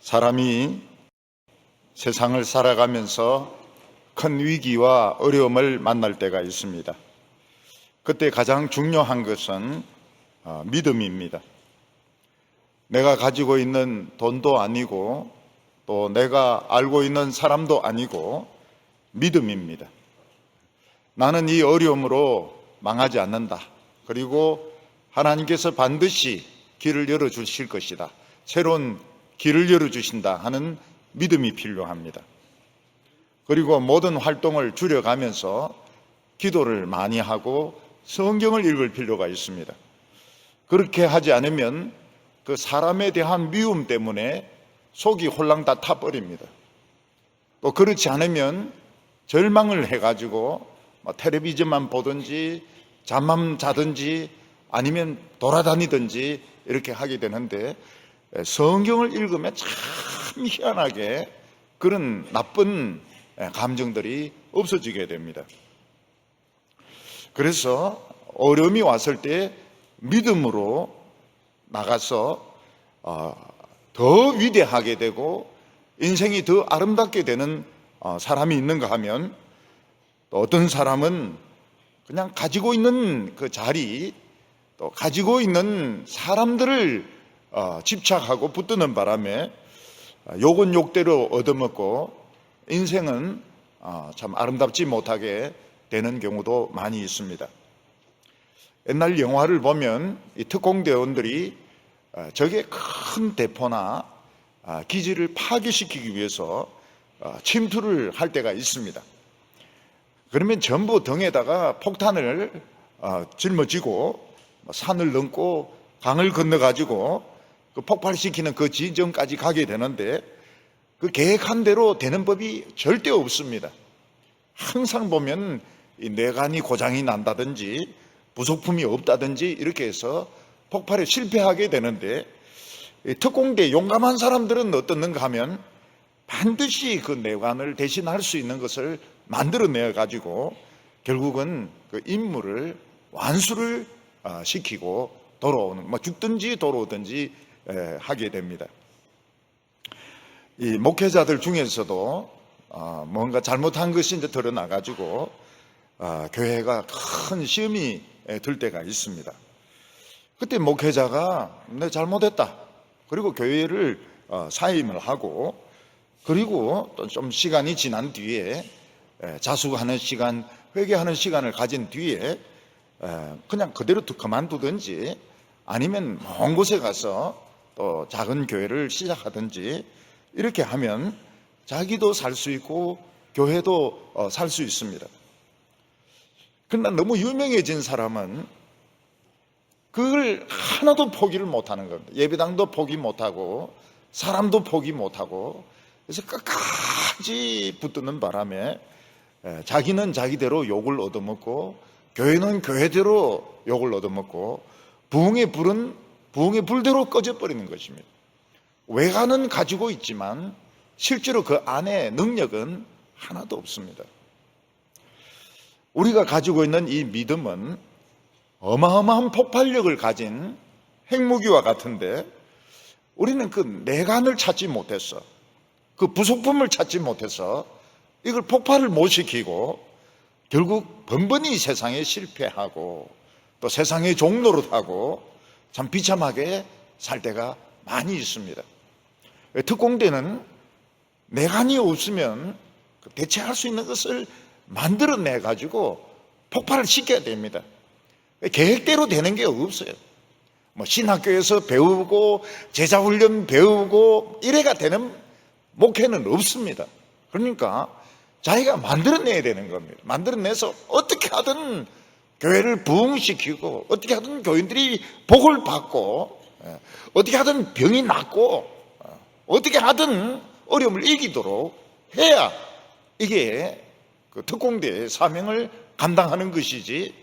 사람이 세상을 살아가면서 큰 위기와 어려움을 만날 때가 있습니다. 그때 가장 중요한 것은 믿음입니다. 내가 가지고 있는 돈도 아니고 또 내가 알고 있는 사람도 아니고 믿음입니다. 나는 이 어려움으로 망하지 않는다. 그리고 하나님께서 반드시 길을 열어주실 것이다. 새로운 길을 열어주신다 하는 믿음이 필요합니다. 그리고 모든 활동을 줄여가면서 기도를 많이 하고 성경을 읽을 필요가 있습니다. 그렇게 하지 않으면 그 사람에 대한 미움 때문에 속이 홀랑 다 타버립니다. 또 그렇지 않으면 절망을 해가지고 텔레비전만 보든지 잠만 자든지 아니면 돌아다니든지 이렇게 하게 되는데, 성경을 읽으면 참 희한하게 그런 나쁜 감정들이 없어지게 됩니다. 그래서 어려움이 왔을 때 믿음으로 나가서 더 위대하게 되고 인생이 더 아름답게 되는 사람이 있는가 하면, 또 어떤 사람은 그냥 가지고 있는 그 자리, 또 가지고 있는 사람들을 집착하고 붙드는 바람에 욕은 욕대로 얻어먹고 인생은 참 아름답지 못하게 되는 경우도 많이 있습니다. 옛날 영화를 보면 이 특공대원들이 적의 큰 대포나 기지를 파괴시키기 위해서 침투를 할 때가 있습니다. 그러면 전부 등에다가 폭탄을 짊어지고 산을 넘고 강을 건너가지고 그 폭발시키는 그 지점까지 가게 되는데, 그 계획한 대로 되는 법이 절대 없습니다. 항상 보면 이 뇌관이 고장이 난다든지 부속품이 없다든지 이렇게 해서 폭발에 실패하게 되는데, 특공대 용감한 사람들은 어떻는가 하면 반드시 그 뇌관을 대신할 수 있는 것을 만들어내 가지고 결국은 그 임무를 완수를 시키고 돌아오는, 죽든지 돌아오든지 하게 됩니다. 이 목회자들 중에서도 뭔가 잘못한 것이 이제 드러나 가지고 교회가 큰 시험이 들 때가 있습니다. 그때 목회자가 내 잘못했다, 그리고 교회를 사임을 하고, 그리고 또 좀 시간이 지난 뒤에 자숙하는 시간, 회개하는 시간을 가진 뒤에 그냥 그대로 그만두든지 아니면 먼 곳에 가서 또 작은 교회를 시작하든지 이렇게 하면 자기도 살 수 있고 교회도 살 수 있습니다. 그러나 너무 유명해진 사람은 그걸 하나도 포기를 못하는 겁니다. 예배당도 포기 못하고 사람도 포기 못하고, 그래서 끝까지 붙드는 바람에 자기는 자기대로 욕을 얻어먹고 교회는 교회대로 욕을 얻어먹고 부흥의 불은 부흥의 불대로 꺼져버리는 것입니다. 외관은 가지고 있지만 실제로 그 안에 능력은 하나도 없습니다. 우리가 가지고 있는 이 믿음은 어마어마한 폭발력을 가진 핵무기와 같은데, 우리는 그 내관을 찾지 못해서, 그 부속품을 찾지 못해서 이걸 폭발을 못 시키고 결국 번번이 세상에 실패하고 또 세상의 종노릇하고 참 비참하게 살 때가 많이 있습니다. 특공대는 내관이 없으면 대체할 수 있는 것을 만들어내 가지고 폭발을 시켜야 됩니다. 계획대로 되는 게 없어요. 신학교에서 배우고 제자훈련 배우고 이래가 되는 목회는 없습니다. 그러니까 자기가 만들어내야 되는 겁니다. 만들어내서 어떻게 하든 교회를 부흥시키고 어떻게 하든 교인들이 복을 받고 어떻게 하든 병이 낫고 어떻게 하든 어려움을 이기도록 해야 이게 그 특공대의 사명을 감당하는 것이지,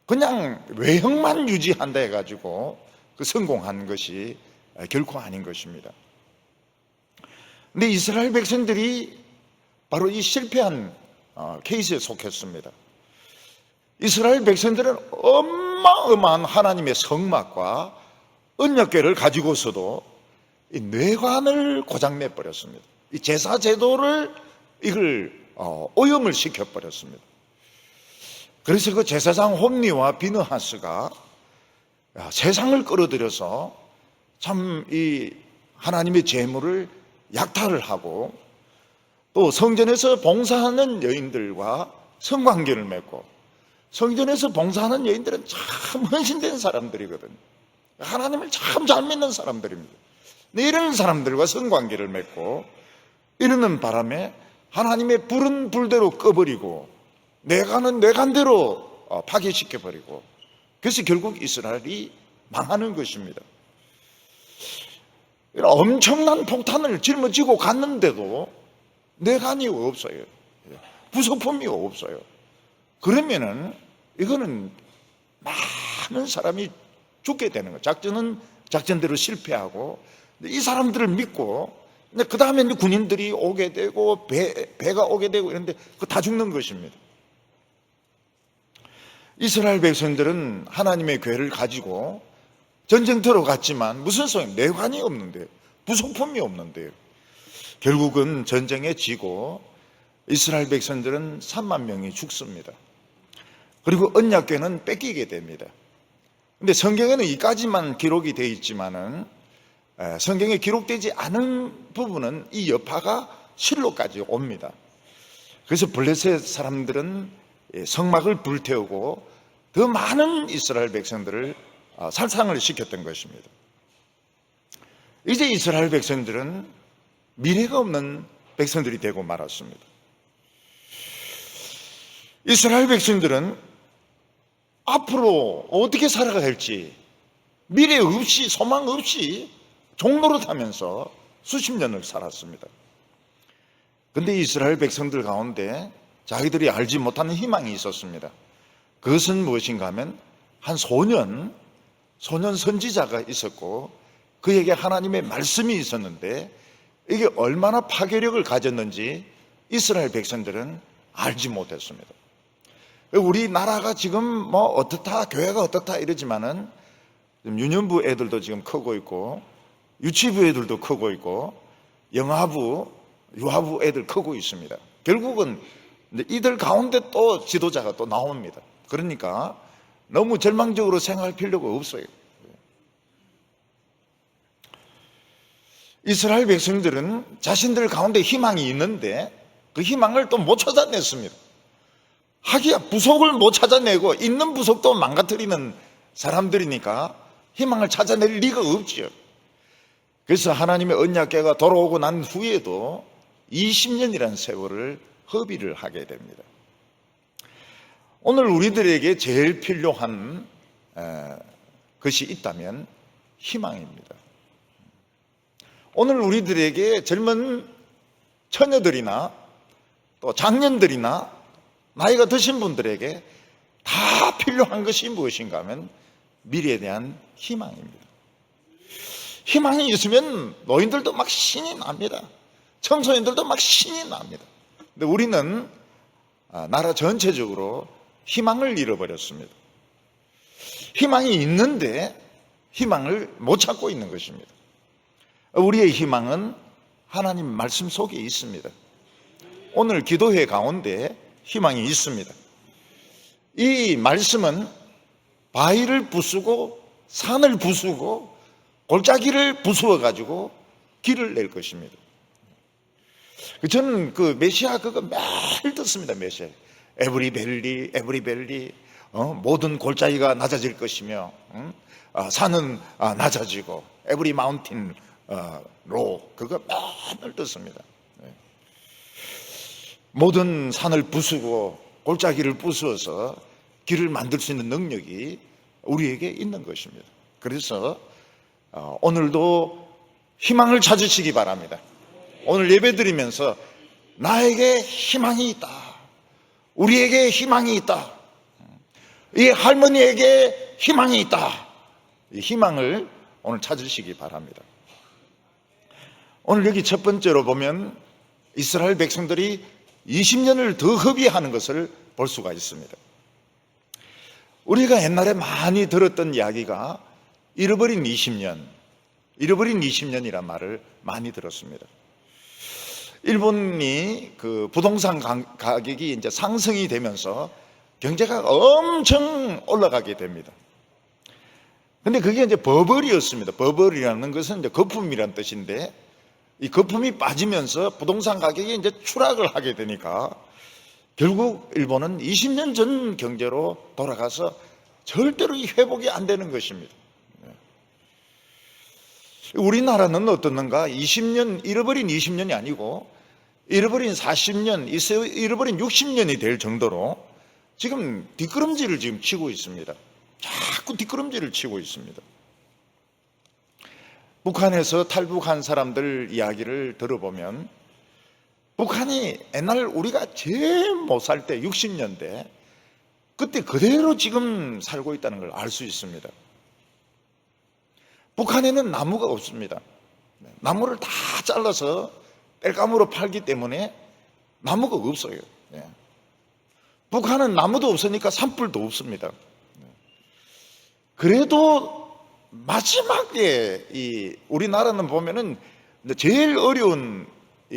그냥 외형만 유지한다 해가지고 그 성공한 것이 결코 아닌 것입니다. 근데 이스라엘 백성들이 바로 이 실패한 케이스에 속했습니다. 이스라엘 백성들은 어마어마한 하나님의 성막과 언약궤를 가지고서도 이 뇌관을 고장내 버렸습니다. 이 제사 제도를 이걸 오염을 시켜 버렸습니다. 그래서 그 제사장 홈리와 비느하스가 세상을 끌어들여서 참 이 하나님의 제물을 약탈을 하고 또 성전에서 봉사하는 여인들과 성관계를 맺고, 성전에서 봉사하는 여인들은 참 헌신된 사람들이거든요. 하나님을 참 잘 믿는 사람들입니다. 이런 사람들과 성관계를 맺고 이러는 바람에 하나님의 불은 불대로 꺼버리고 뇌관은 뇌관대로 파괴시켜버리고, 그래서 결국 이스라엘이 망하는 것입니다. 엄청난 폭탄을 짊어지고 갔는데도 뇌관이 없어요. 부속품이 없어요. 그러면은 이거는 많은 사람이 죽게 되는 거예요. 작전은 작전대로 실패하고, 이 사람들을 믿고 그 다음에 군인들이 오게 되고 배가 오게 되고 이런데 그거 다 죽는 것입니다. 이스라엘 백성들은 하나님의 궤를 가지고 전쟁터로 갔지만 무슨 소용? 내관이 없는데요. 부속품이 없는데요. 결국은 전쟁에 지고 이스라엘 백성들은 3만 명이 죽습니다. 그리고 언약궤는 뺏기게 됩니다. 근데 성경에는 이까지만 기록이 되어 있지만은 성경에 기록되지 않은 부분은 이 여파가 실로까지 옵니다. 그래서 블레셋 사람들은 성막을 불태우고 더 많은 이스라엘 백성들을 살상을 시켰던 것입니다. 이제 이스라엘 백성들은 미래가 없는 백성들이 되고 말았습니다. 이스라엘 백성들은 앞으로 어떻게 살아가야 할지 미래 없이, 소망 없이 종노릇하면서 수십 년을 살았습니다. 그런데 이스라엘 백성들 가운데 자기들이 알지 못하는 희망이 있었습니다. 그것은 무엇인가 하면 한 소년 선지자가 있었고 그에게 하나님의 말씀이 있었는데 이게 얼마나 파괴력을 가졌는지 이스라엘 백성들은 알지 못했습니다. 우리나라가 지금 뭐 어떻다, 교회가 어떻다 이러지만은 유년부 애들도 지금 크고 있고 유치부 애들도 크고 있고 영아부, 유아부 애들 크고 있습니다. 결국은 이들 가운데 또 지도자가 또 나옵니다. 그러니까 너무 절망적으로 생각할 필요가 없어요. 이스라엘 백성들은 자신들 가운데 희망이 있는데 그 희망을 또 못 찾아냈습니다. 하기야 부속을 못 찾아내고 있는 부속도 망가뜨리는 사람들이니까 희망을 찾아낼 리가 없지요. 그래서 하나님의 언약궤가 돌아오고 난 후에도 20년이라는 세월을 허비를 하게 됩니다. 오늘 우리들에게 제일 필요한 것이 있다면 희망입니다. 오늘 우리들에게 젊은 처녀들이나 또 장년들이나 나이가 드신 분들에게 다 필요한 것이 무엇인가 하면 미래에 대한 희망입니다. 희망이 있으면 노인들도 막 신이 납니다. 청소년들도 막 신이 납니다. 근데 우리는 나라 전체적으로 희망을 잃어버렸습니다. 희망이 있는데 희망을 못 찾고 있는 것입니다. 우리의 희망은 하나님 말씀 속에 있습니다. 오늘 기도회 가운데 희망이 있습니다. 이 말씀은 바위를 부수고 산을 부수고 골짜기를 부수어 가지고 길을 낼 것입니다. 저는 그 메시아 그거 매일 듣습니다. 메시아 에브리밸리 모든 골짜기가 낮아질 것이며 산은 낮아지고 에브리 마운틴 로 그거 매일 듣습니다. 모든 산을 부수고 골짜기를 부수어서 길을 만들 수 있는 능력이 우리에게 있는 것입니다. 그래서 오늘도 희망을 찾으시기 바랍니다. 오늘 예배드리면서 나에게 희망이 있다, 우리에게 희망이 있다, 이 할머니에게 희망이 있다, 이 희망을 오늘 찾으시기 바랍니다. 오늘 여기 첫 번째로 보면 이스라엘 백성들이 20년을 더 허비하는 것을 볼 수가 있습니다. 우리가 옛날에 많이 들었던 이야기가 잃어버린 20년, 잃어버린 20년이란 말을 많이 들었습니다. 일본이 그 부동산 가격이 이제 상승이 되면서 경제가 엄청 올라가게 됩니다. 근데 그게 이제 버블이었습니다. 버블이라는 것은 이제 거품이라는 뜻인데, 이 거품이 빠지면서 부동산 가격이 이제 추락을 하게 되니까 결국 일본은 20년 전 경제로 돌아가서 절대로 회복이 안 되는 것입니다. 우리나라는 어떻는가? 20년, 잃어버린 20년이 아니고 잃어버린 40년, 잃어버린 60년이 될 정도로 지금 뒷걸음질을 지금 치고 있습니다. 자꾸 뒷걸음질을 치고 있습니다. 북한에서 탈북한 사람들 이야기를 들어보면 북한이 옛날 우리가 제일 못 살 때 60년대 그때 그대로 지금 살고 있다는 걸 알 수 있습니다. 북한에는 나무가 없습니다. 나무를 다 잘라서 땔감으로 팔기 때문에 나무가 없어요. 북한은 나무도 없으니까 산불도 없습니다. 그래도 마지막에 이 우리나라는 보면은 제일 어려운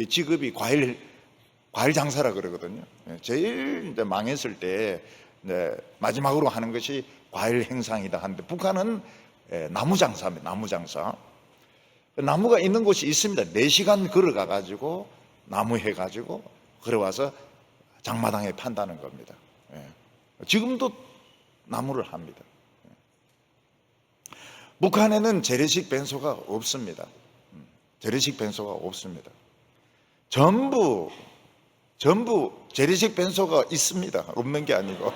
직업이 과일 장사라 그러거든요. 제일 이제 망했을 때 마지막으로 하는 것이 과일 행상이다 하는데 북한은 나무 장사입니다. 나무 장사. 나무가 있는 곳이 있습니다. 4시간 걸어가 가지고 나무 해 가지고 걸어와서 장마당에 판다는 겁니다. 지금도 나무를 합니다. 북한에는 재래식 변소가 없습니다. 재래식 변소가 없습니다. 전부 재래식 변소가 있습니다. 없는 게 아니고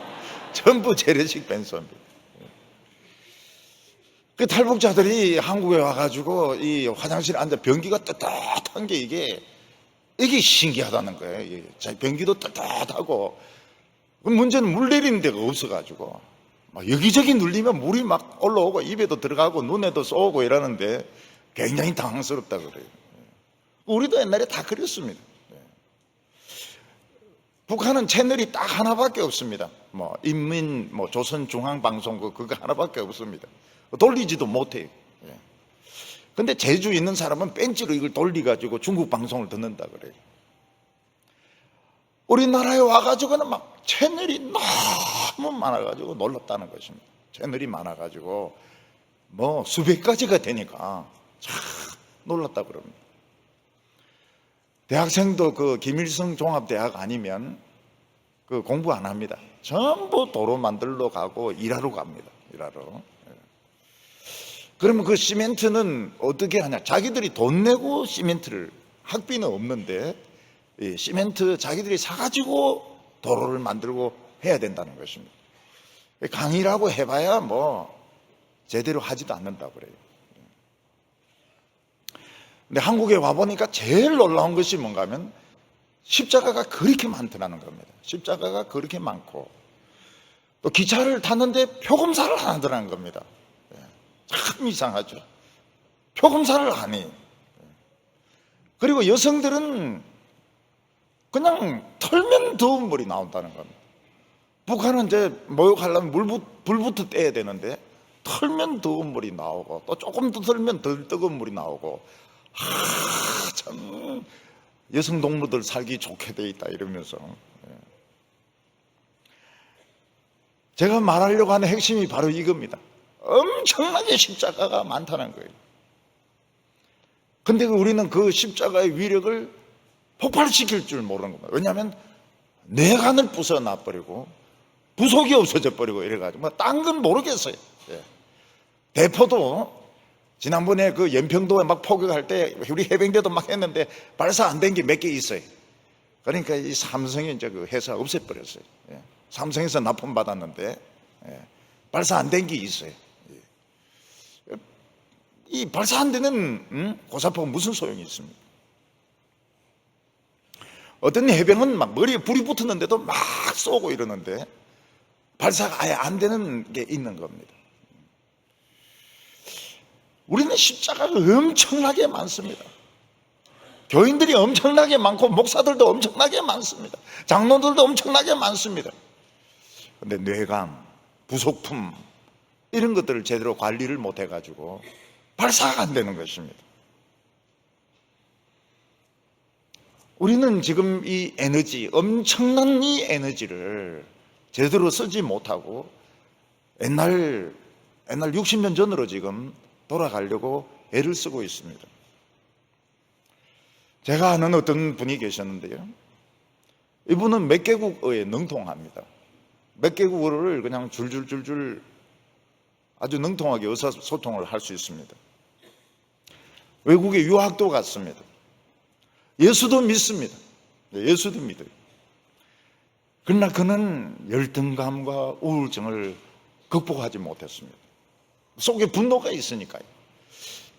전부 재래식 변소입니다. 그 탈북자들이 한국에 와가지고 이 화장실에 앉아 변기가 떳떳한 게 이게 신기하다는 거예요. 변기도 떳떳하고 문제는 물 내리는 데가 없어가지고 막 여기저기 눌리면 물이 막 올라오고 입에도 들어가고 눈에도 쏘고 이러는데 굉장히 당황스럽다 그래요. 우리도 옛날에 다 그랬습니다. 북한은 채널이 딱 하나밖에 없습니다. 조선중앙방송국 그거 하나밖에 없습니다. 돌리지도 못해요. 근데 제주에 있는 사람은 벤치로 이걸 돌려가지고 중국 방송을 듣는다 그래요. 우리나라에 와가지고는 막 채널이 너무 많아가지고 놀랐다는 것입니다. 채널이 많아가지고 수백 가지가 되니까 참 놀랐다 그럽니다. 대학생도 그 김일성 종합대학 아니면 그 공부 안 합니다. 전부 도로 만들러 가고 일하러 갑니다. 일하러. 그러면 그 시멘트는 어떻게 하냐? 자기들이 돈 내고 시멘트를, 학비는 없는데 시멘트 자기들이 사가지고 도로를 만들고 해야 된다는 것입니다. 강의라고 해봐야 제대로 하지도 않는다고 그래요. 근데 한국에 와보니까 제일 놀라운 것이 뭔가 하면 십자가가 그렇게 많더라는 겁니다. 십자가가 그렇게 많고 또 기차를 탔는데 표검사를 안 하더라는 겁니다. 참 이상하죠. 표검사를 하니. 그리고 여성들은 그냥 털면 더운 물이 나온다는 겁니다. 북한은 이제 목욕하려면 불부터 떼야 되는데 털면 더운 물이 나오고 또 조금 더 털면 덜 뜨거운 물이 나오고 참 여성 동무들 살기 좋게 돼 있다 이러면서 제가 말하려고 하는 핵심이 바로 이겁니다. 엄청나게 십자가가 많다는 거예요. 근데 우리는 그 십자가의 위력을 폭발시킬 줄 모르는 겁니다. 왜냐하면 뇌관을 부숴놔버리고 부속이 없어져 버리고 이래가지고 딴 건 모르겠어요. 대포도 지난번에 그 연평도에 막 포격할 때 우리 해병대도 막 했는데 발사 안 된 게 몇 개 있어요. 그러니까 이 삼성이 이제 그 회사 없애버렸어요. 삼성에서 납품 받았는데 발사 안 된 게 있어요. 이 발사 안 되는 고사포가 무슨 소용이 있습니까? 어떤 해병은 막 머리에 불이 붙었는데도 막 쏘고 이러는데 발사가 아예 안 되는 게 있는 겁니다. 우리는 십자가가 엄청나게 많습니다. 교인들이 엄청나게 많고 목사들도 엄청나게 많습니다. 장로들도 엄청나게 많습니다. 그런데 뇌강, 부속품 이런 것들을 제대로 관리를 못 해가지고 발사가 안 되는 것입니다. 우리는 지금 이 에너지, 엄청난 이 에너지를 제대로 쓰지 못하고 옛날 60년 전으로 지금 돌아가려고 애를 쓰고 있습니다. 제가 아는 어떤 분이 계셨는데요, 이분은 몇 개국어에 능통합니다. 몇 개국어를 그냥 줄줄줄줄 아주 능통하게 의사소통을 할 수 있습니다. 외국에 유학도 갔습니다. 예수도 믿습니다. 예수도 믿어요. 그러나 그는 열등감과 우울증을 극복하지 못했습니다. 속에 분노가 있으니까요.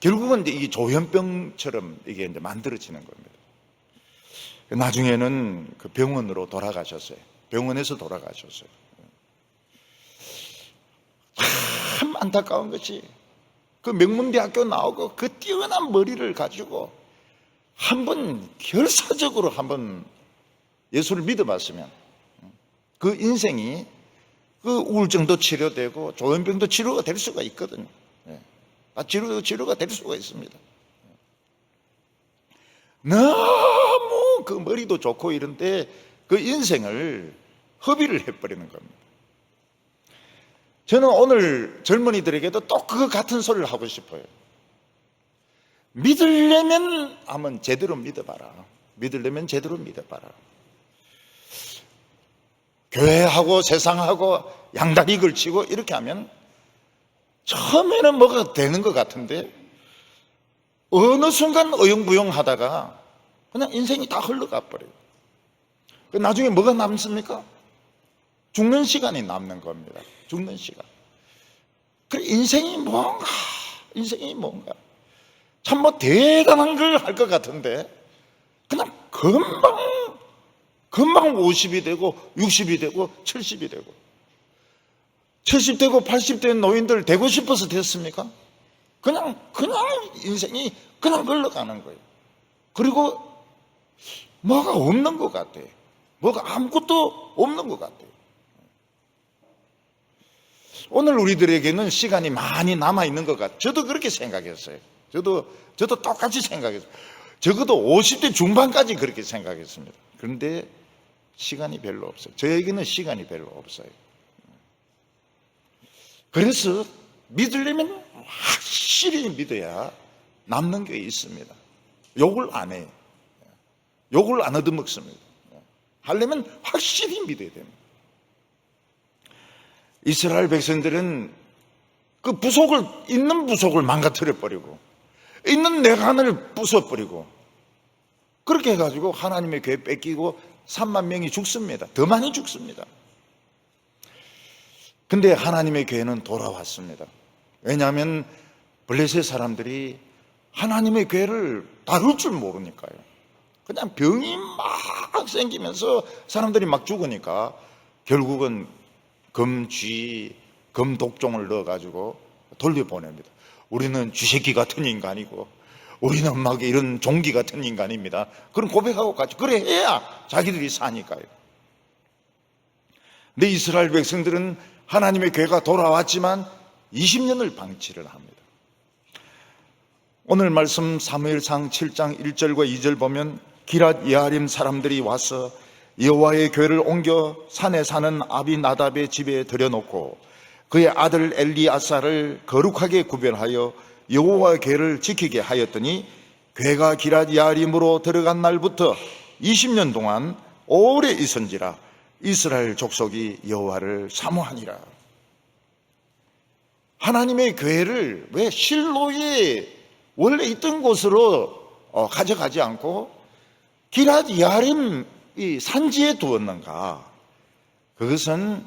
결국은 이제 이게 조현병처럼 이게 이제 만들어지는 겁니다. 나중에는 그 병원으로 돌아가셨어요. 병원에서 돌아가셨어요. 참 안타까운 것이 그 명문대학교 나오고 그 뛰어난 머리를 가지고 한번 결사적으로 한번 예수를 믿어봤으면 그 인생이 그 우울증도 치료되고 조현병도 치료가 될 수가 있거든요. 치료가 될 수가 있습니다. 너무 그 머리도 좋고 이런데 그 인생을 허비를 해버리는 겁니다. 저는 오늘 젊은이들에게도 또 그 같은 소리를 하고 싶어요. 믿으려면 한번 제대로 믿어봐라. 믿으려면 제대로 믿어봐라. 교회하고 세상하고 양다리 걸치고 이렇게 하면 처음에는 뭐가 되는 것 같은데 어느 순간 어영부영 하다가 그냥 인생이 다 흘러가 버려요. 나중에 뭐가 남습니까? 죽는 시간이 남는 겁니다. 죽는 시간. 그래, 인생이 뭔가 참 뭐 대단한 걸 할 것 같은데 그냥 금방 50이 되고 60이 되고 70이 되고 70되고 80된 노인들 되고 싶어서 됐습니까? 그냥 인생이 그냥 흘러가는 거예요. 그리고 뭐가 없는 것 같아요. 뭐가 아무것도 없는 것 같아요. 오늘 우리들에게는 시간이 많이 남아있는 것 같아요. 저도 그렇게 생각했어요. 저도 똑같이 생각했어요. 적어도 50대 중반까지 그렇게 생각했습니다. 그런데 시간이 별로 없어요. 저에게는 시간이 별로 없어요. 그래서 믿으려면 확실히 믿어야 남는 게 있습니다. 욕을 안 해요. 욕을 안 얻어먹습니다. 하려면 확실히 믿어야 됩니다. 이스라엘 백성들은 그 있는 부속을 망가뜨려버리고 있는 내관을 부숴버리고 그렇게 해가지고 하나님의 교회 뺏기고 3만 명이 죽습니다. 더 많이 죽습니다. 근데 하나님의 교회는 돌아왔습니다. 왜냐하면 블레셋 사람들이 하나님의 교회를 다룰 줄 모르니까요. 그냥 병이 막 생기면서 사람들이 막 죽으니까 결국은 금쥐, 금독종을 넣어가지고 돌려보냅니다. 우리는 쥐새끼 같은 인간이고 우리는 막 이런 종기 같은 인간입니다. 그럼 고백하고 같이 그래 해야 자기들이 사니까요. 근데 이스라엘 백성들은 하나님의 교회가 돌아왔지만 20년을 방치를 합니다. 오늘 말씀 사무엘상 7장 1절과 2절 보면 기랏 예아림 사람들이 와서 여호와의 교회를 옮겨 산에 사는 아비나답의 집에 들여놓고 그의 아들 엘리아사를 거룩하게 구별하여 여호와의 교회를 지키게 하였더니 교회가 기랏 예아림으로 들어간 날부터 20년 동안 오래 있은지라 이스라엘 족속이 여호와를 사모하니라. 하나님의 교회를 왜 실로에 원래 있던 곳으로 가져가지 않고 기랏 예아림 이 산지에 두었는가? 그것은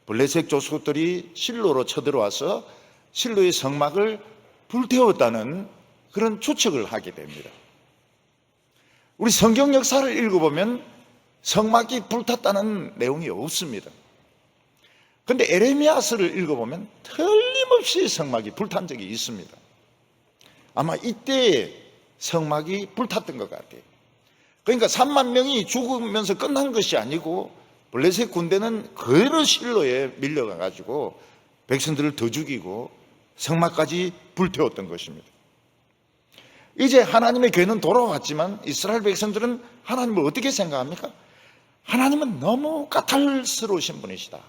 블레셋 족속들이 실로로 쳐들어와서 실로의 성막을 불태웠다는 그런 추측을 하게 됩니다. 우리 성경 역사를 읽어보면 성막이 불탔다는 내용이 없습니다. 그런데 에레미야서를 읽어보면 틀림없이 성막이 불탄 적이 있습니다. 아마 이때 성막이 불탔던 것 같아요. 그러니까 3만 명이 죽으면서 끝난 것이 아니고 블레셋 군대는 그대로 실로에 밀려가가지고 백성들을 더 죽이고 성막까지 불태웠던 것입니다. 이제 하나님의 교회는 돌아왔지만 이스라엘 백성들은 하나님을 어떻게 생각합니까? 하나님은 너무 까탈스러우신 분이시다.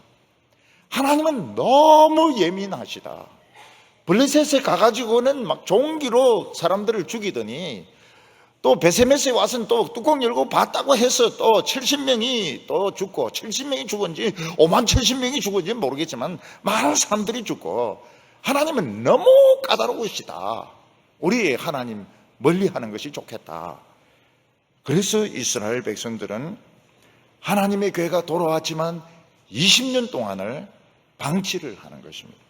하나님은 너무 예민하시다. 블레셋에 가가지고는 막 종기로 사람들을 죽이더니 또 베세메스에 와서는 또 뚜껑 열고 봤다고 해서 또 70명이 또 죽고 70명이 죽은지 5만 70명이 죽은지 모르겠지만 많은 사람들이 죽고 하나님은 너무 까다로우시다. 우리 하나님 멀리하는 것이 좋겠다. 그래서 이스라엘 백성들은 하나님의 교회가 돌아왔지만 20년 동안을 방치를 하는 것입니다.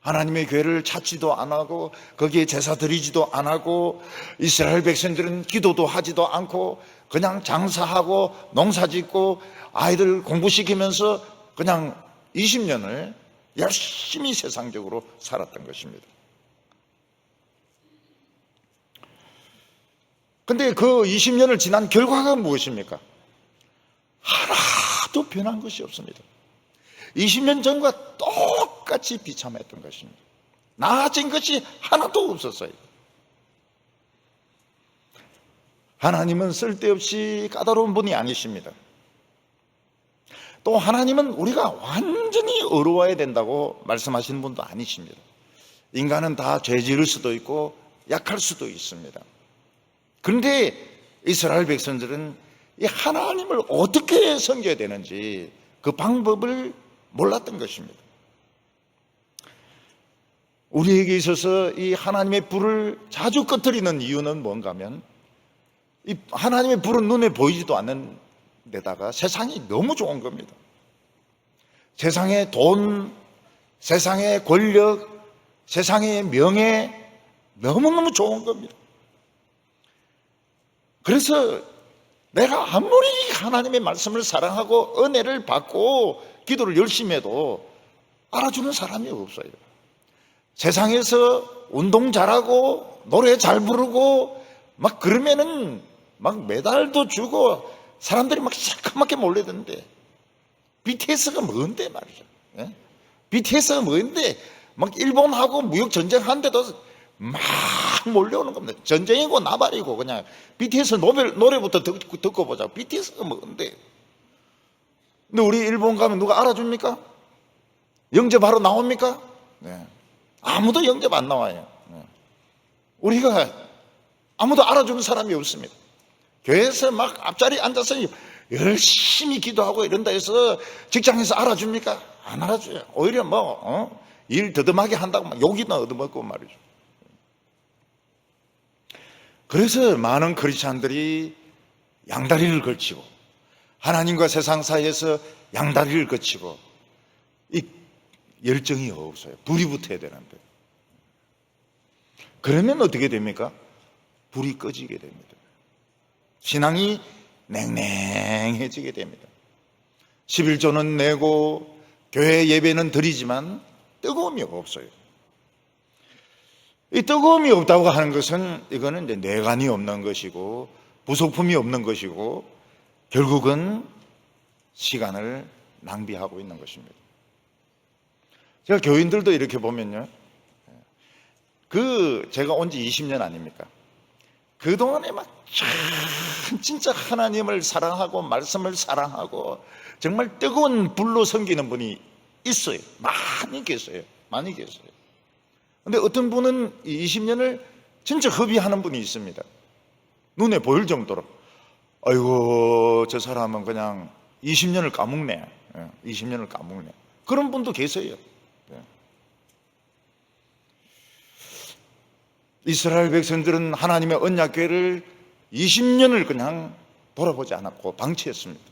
하나님의 교회를 찾지도 안 하고 거기에 제사 드리지도 안 하고 이스라엘 백성들은 기도도 하지도 않고 그냥 장사하고 농사짓고 아이들 공부시키면서 그냥 20년을 열심히 세상적으로 살았던 것입니다. 근데 그 20년을 지난 결과가 무엇입니까? 하나도 변한 것이 없습니다. 20년 전과 똑같이 비참했던 것입니다. 나아진 것이 하나도 없었어요. 하나님은 쓸데없이 까다로운 분이 아니십니다. 또 하나님은 우리가 완전히 어려워야 된다고 말씀하시는 분도 아니십니다. 인간은 다 죄 지을 수도 있고 약할 수도 있습니다. 그런데 이스라엘 백성들은 이 하나님을 어떻게 섬겨야 되는지 그 방법을 몰랐던 것입니다. 우리에게 있어서 이 하나님의 불을 자주 꺼뜨리는 이유는 뭔가 하면 이 하나님의 불은 눈에 보이지도 않는 데다가 세상이 너무 좋은 겁니다. 세상의 돈, 세상의 권력, 세상의 명예 너무너무 좋은 겁니다. 그래서 내가 아무리 하나님의 말씀을 사랑하고 은혜를 받고 기도를 열심히 해도 알아주는 사람이 없어요. 세상에서 운동 잘하고 노래 잘 부르고 막 그러면은 막 메달도 주고 사람들이 막 시커멓게 몰려드는데 BTS가 뭔데 말이죠. 예? BTS가 뭔데 막 일본하고 무역 전쟁하는데도 막 몰려오는 겁니다. 전쟁이고 나발이고 그냥 BTS 노래부터 듣고 보자. BTS가 뭔데? 근데 우리 일본 가면 누가 알아줍니까? 영접 바로 나옵니까? 네. 아무도 영접 안 나와요. 네. 우리가 아무도 알아주는 사람이 없습니다. 교회에서 막 앞자리에 앉아서 열심히 기도하고 이런다 해서 직장에서 알아줍니까? 안 알아줘요. 오히려 일 더듬하게 한다고 막 욕이나 얻어먹고 말이죠. 그래서 많은 크리스찬들이 양다리를 걸치고 하나님과 세상 사이에서 양다리를 거치고 이 열정이 없어요. 불이 붙어야 되는데. 그러면 어떻게 됩니까? 불이 꺼지게 됩니다. 신앙이 냉랭해지게 됩니다. 11조는 내고 교회 예배는 드리지만 뜨거움이 없어요. 이 뜨거움이 없다고 하는 것은 이거는 이제 내관이 없는 것이고 부속품이 없는 것이고 결국은 시간을 낭비하고 있는 것입니다. 제가 교인들도 이렇게 보면요. 제가 온 지 20년 아닙니까? 그동안에 막 진짜 하나님을 사랑하고 말씀을 사랑하고 정말 뜨거운 불로 섬기는 분이 있어요. 많이 계세요. 많이 계세요. 근데 어떤 분은 20년을 진짜 허비하는 분이 있습니다. 눈에 보일 정도로. 아이고, 저 사람은 그냥 20년을 까먹네. 20년을 까먹네. 그런 분도 계세요. 이스라엘 백성들은 하나님의 언약궤를 20년을 그냥 돌아보지 않았고 방치했습니다.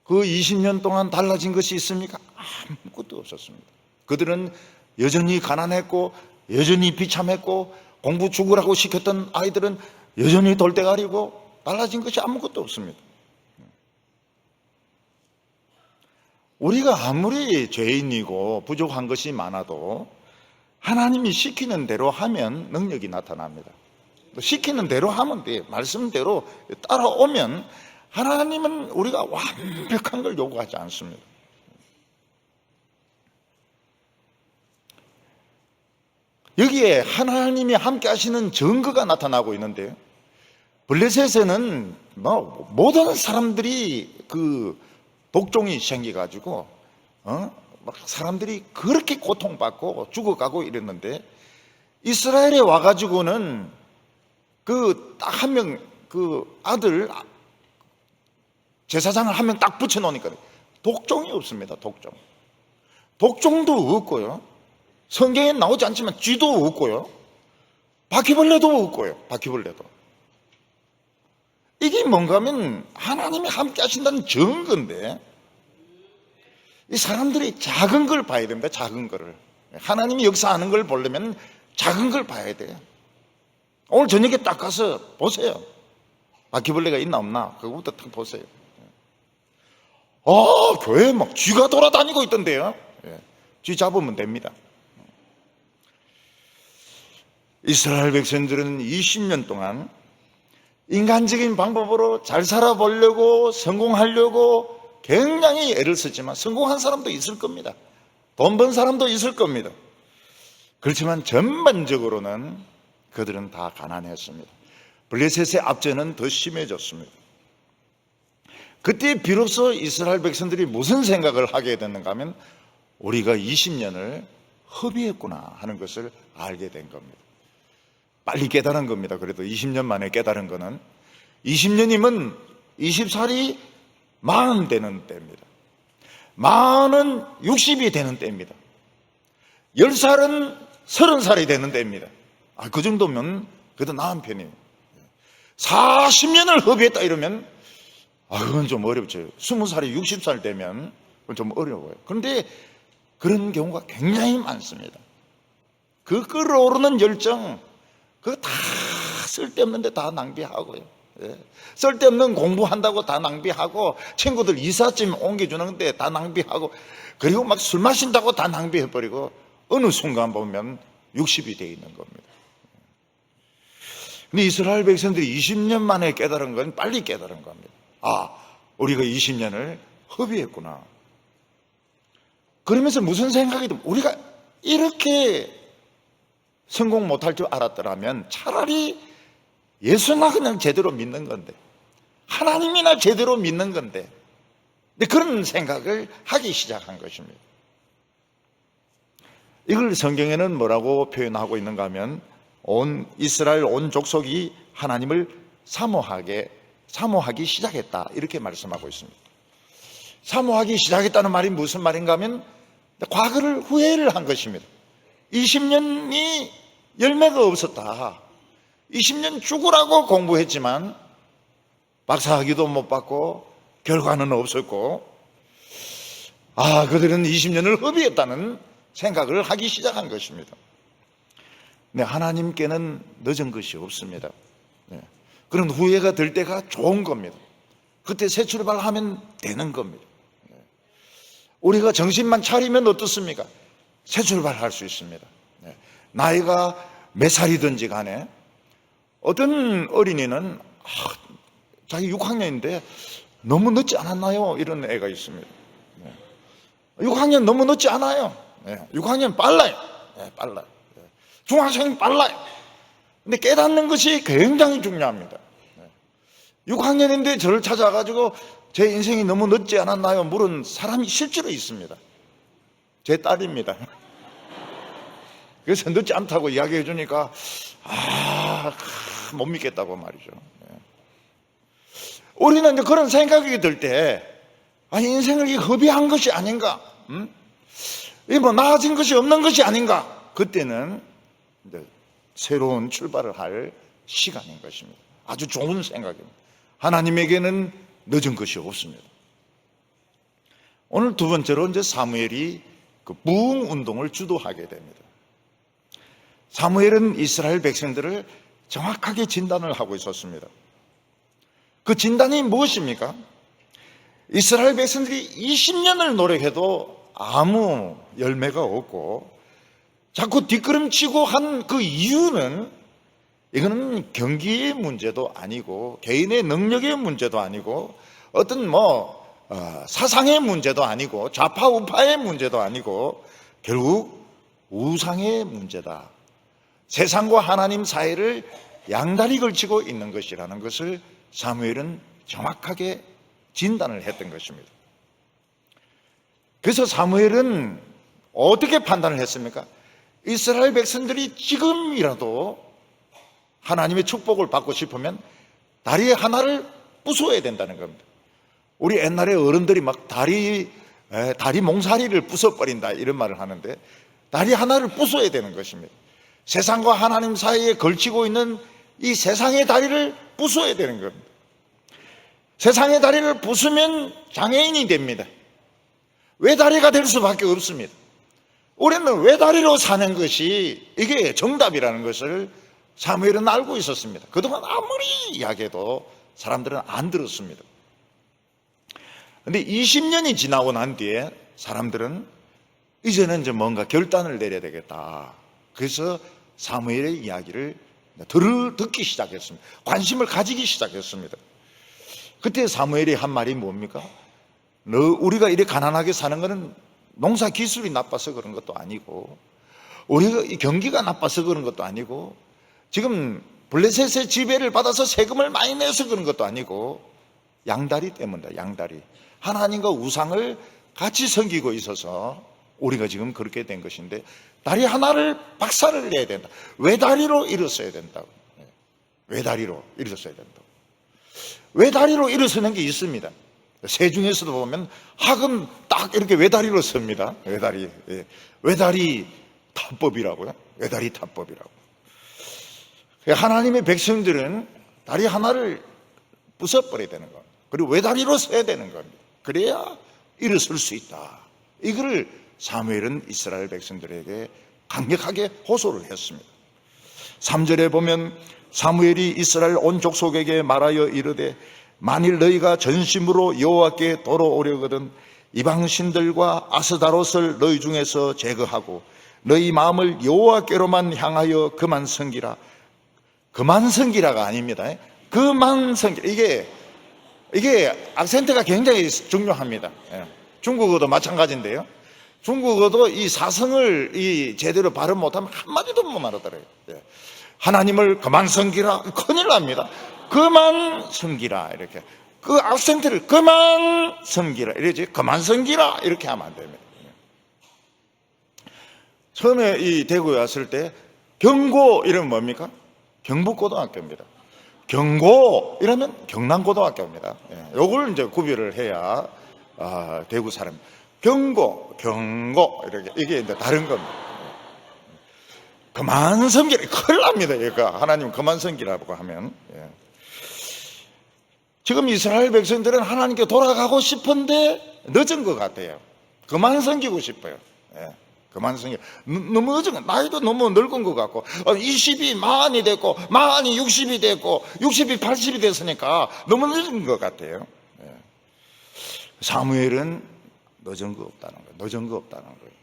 그 20년 동안 달라진 것이 있습니까? 아무것도 없었습니다. 그들은 여전히 가난했고 여전히 비참했고 공부 죽으라고 시켰던 아이들은 여전히 돌대가리고 달라진 것이 아무것도 없습니다. 우리가 아무리 죄인이고 부족한 것이 많아도 하나님이 시키는 대로 하면 능력이 나타납니다. 시키는 대로 하면 돼. 말씀대로 따라오면 하나님은 우리가 완벽한 걸 요구하지 않습니다. 여기에 하나님이 함께 하시는 증거가 나타나고 있는데요. 블레셋에는 뭐 모든 사람들이 그 독종이 생겨가지고 막 사람들이 그렇게 고통받고 죽어가고 이랬는데, 이스라엘에 와가지고는 그 딱 한 명 그 아들 제사장을 한 명 딱 붙여놓으니까 독종이 없습니다. 독종도 없고요, 성경에 나오지 않지만 쥐도 없고요, 바퀴벌레도 없고요. 바퀴벌레도. 이게 뭔가 하면 하나님이 함께 하신다는 증거인데, 이 사람들이 작은 걸 봐야 됩니다. 작은 거를. 하나님이 역사하는 걸 보려면 작은 걸 봐야 돼요. 오늘 저녁에 딱 가서 보세요. 바퀴벌레가 있나 없나 그거부터 딱 보세요. 교회에 막 쥐가 돌아다니고 있던데요. 쥐 잡으면 됩니다. 이스라엘 백성들은 20년 동안 인간적인 방법으로 잘 살아보려고, 성공하려고 굉장히 애를 썼지만 성공한 사람도 있을 겁니다. 돈 번 사람도 있을 겁니다. 그렇지만 전반적으로는 그들은 다 가난했습니다. 블레셋의 압제는 더 심해졌습니다. 그때 비로소 이스라엘 백성들이 무슨 생각을 하게 됐는가 하면, 우리가 20년을 허비했구나 하는 것을 알게 된 겁니다. 빨리 깨달은 겁니다. 그래도 20년 만에 깨달은 거는, 20년이면 20살이 40 되는 때입니다. 40은 60이 되는 때입니다. 10살은 30살이 되는 때입니다. 그 정도면 그래도 나은 편이에요. 40년을 허비했다 이러면 그건 좀 어렵죠. 20살이 60살 되면 그건 좀 어려워요. 그런데 그런 경우가 굉장히 많습니다. 그 끓어오르는 열정, 그거 다 쓸데없는데 다 낭비하고요. 쓸데없는 공부한다고 다 낭비하고, 친구들 이삿짐 옮겨주는데 다 낭비하고, 그리고 막 술 마신다고 다 낭비해버리고, 어느 순간 보면 60이 되어 있는 겁니다. 근데 이스라엘 백성들이 20년 만에 깨달은 건 빨리 깨달은 겁니다. 우리가 20년을 허비했구나. 그러면서 무슨 생각이 들면, 우리가 이렇게 성공 못할 줄 알았더라면 차라리 예수나 그냥 제대로 믿는 건데, 하나님이나 제대로 믿는 건데, 그런 생각을 하기 시작한 것입니다. 이걸 성경에는 뭐라고 표현하고 있는가 하면, 이스라엘 온 족속이 하나님을 사모하기 시작했다, 이렇게 말씀하고 있습니다. 사모하기 시작했다는 말이 무슨 말인가 하면, 과거를 후회를 한 것입니다. 20년이 열매가 없었다. 20년 죽으라고 공부했지만 박사학위도 못 받고 결과는 없었고, 그들은 20년을 허비했다는 생각을 하기 시작한 것입니다. 네, 하나님께는 늦은 것이 없습니다. 그런 후회가 될 때가 좋은 겁니다. 그때 새 출발하면 되는 겁니다. 우리가 정신만 차리면 어떻습니까? 새 출발할 수 있습니다. 나이가 몇 살이든지 간에, 어떤 어린이는 자기 6학년인데 너무 늦지 않았나요? 이런 애가 있습니다. 6학년 너무 늦지 않아요. 6학년 빨라요. 빨라요. 중학생 빨라요. 근데 깨닫는 것이 굉장히 중요합니다. 6학년인데 저를 찾아가지고 제 인생이 너무 늦지 않았나요? 물은 사람이 실제로 있습니다. 제 딸입니다. 그래서 늦지 않다고 이야기해 주니까 못 믿겠다고 말이죠. 우리는 이제 그런 생각이 들 때, 인생을 허비한 것이 아닌가, 뭐 나아진 것이 없는 것이 아닌가, 그때는 이제 새로운 출발을 할 시간인 것입니다. 아주 좋은 생각입니다. 하나님에게는 늦은 것이 없습니다. 오늘 두 번째로 이제 사무엘이 그 부흥 운동을 주도하게 됩니다. 사무엘은 이스라엘 백성들을 정확하게 진단을 하고 있었습니다. 그 진단이 무엇입니까? 이스라엘 백성들이 20년을 노력해도 아무 열매가 없고 자꾸 뒷걸음치고 한 그 이유는, 이거는 경기의 문제도 아니고 개인의 능력의 문제도 아니고 어떤 사상의 문제도 아니고 좌파 우파의 문제도 아니고 결국 우상의 문제다. 세상과 하나님 사이를 양다리 걸치고 있는 것이라는 것을 사무엘은 정확하게 진단을 했던 것입니다. 그래서 사무엘은 어떻게 판단을 했습니까? 이스라엘 백성들이 지금이라도 하나님의 축복을 받고 싶으면 다리 하나를 부숴야 된다는 겁니다. 우리 옛날에 어른들이 막 다리 몽사리를 부숴버린다 이런 말을 하는데, 다리 하나를 부숴야 되는 것입니다. 세상과 하나님 사이에 걸치고 있는 이 세상의 다리를 부숴야 되는 겁니다. 세상의 다리를 부수면 장애인이 됩니다. 외다리가 될 수밖에 없습니다. 우리는 외다리로 사는 것이 이게 정답이라는 것을 사무엘은 알고 있었습니다. 그동안 아무리 이야기해도 사람들은 안 들었습니다. 그런데 20년이 지나고 난 뒤에 사람들은 이제는 이제 뭔가 결단을 내려야 되겠다. 그래서 사무엘의 이야기를 듣기 시작했습니다. 관심을 가지기 시작했습니다. 그때 사무엘이 한 말이 뭡니까? 우리가 이렇게 가난하게 사는 것은 농사 기술이 나빠서 그런 것도 아니고, 우리가 이 경기가 나빠서 그런 것도 아니고, 지금 블레셋의 지배를 받아서 세금을 많이 내서 그런 것도 아니고, 양다리 때문이다. 양다리. 하나님과 우상을 같이 섬기고 있어서 우리가 지금 그렇게 된 것인데, 다리 하나를 박살을 내야 된다. 외다리로 일어서야 된다고. 외다리로 일어서야 된다고. 외다리로 일어서는 게 있습니다. 새 중에서도 보면 학은 딱 이렇게 외다리로 섭니다. 외다리. 외다리 타법이라고요. 외다리 타법이라고. 하나님의 백성들은 다리 하나를 부숴버려야 되는 겁니다. 그리고 외다리로 서야 되는 겁니다. 그래야 일어설 수 있다. 이거를 사무엘은 이스라엘 백성들에게 강력하게 호소를 했습니다. 3절에 보면 사무엘이 이스라엘 온 족속에게 말하여 이르되 만일 너희가 전심으로 여호와께 돌아오려거든 이방 신들과 아스다롯을 너희 중에서 제거하고 너희 마음을 여호와께로만 향하여 그만 섬기라. 그만 섬기라가 아닙니다. 그만 섬기라. 이게 악센트가 굉장히 중요합니다. 중국어도 마찬가지인데요. 중국어도 이 사성을 제대로 발음 못하면 한마디도 못 알아들어요. 하나님을 그만 섬기라. 큰일 납니다. 그만 섬기라. 이렇게. 그 악센트를 그만 섬기라. 이러지. 그만 섬기라. 이렇게 하면 안 됩니다. 처음에 이 대구에 왔을 때 경고 이러면 뭡니까? 경북고등학교입니다. 경고 이러면 경남고등학교입니다. 요걸 이제 구별을 해야 대구 사람. 경고 이렇게 이게 이제 다른 겁니다. 그만 섬기라. 큰일 납니다. 얘가 하나님 그만 섬기라고 하면. 지금 이스라엘 백성들은 하나님께 돌아가고 싶은데 늦은 것 같아요. 그만 섬기고 싶어요. 그만 섬기. 너무 늦은 거. 나이도 너무 늙은 것 같고 20이 만이 됐고 만이 60이 됐고 60이 80이 됐으니까 너무 늦은 것 같아요. 사무엘은 늦은 거 없다는 거예요. 늦은 거 없다는 거예요.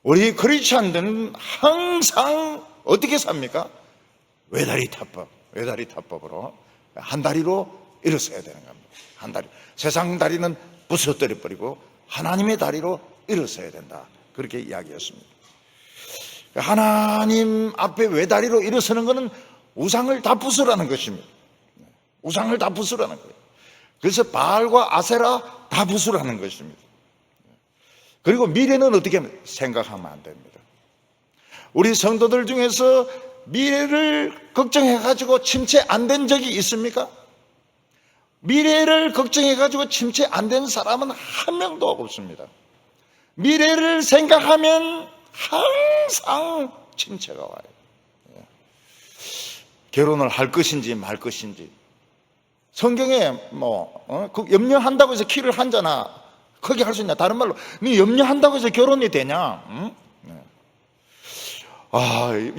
우리 크리스찬들은 항상 어떻게 삽니까? 외다리 타법으로 한 다리로 일어서야 되는 겁니다. 한 다리. 세상 다리는 부서뜨려 버리고 하나님의 다리로 일어서야 된다. 그렇게 이야기했습니다. 하나님 앞에 외다리로 일어서는 것은 우상을 다 부수라는 것입니다. 우상을 다 부수라는 거예요. 그래서 바알과 아세라 다 부수라는 것입니다. 그리고 미래는 어떻게 하면 생각하면 안 됩니다. 우리 성도들 중에서 미래를 걱정해가지고 침체 안 된 적이 있습니까? 미래를 걱정해가지고 침체 안 된 사람은 한 명도 없습니다. 미래를 생각하면 항상 침체가 와요. 결혼을 할 것인지 말 것인지. 성경에 염려한다고 해서 키를 한자나 크게 할 수 있냐? 다른 말로 네 염려한다고 해서 결혼이 되냐? 응?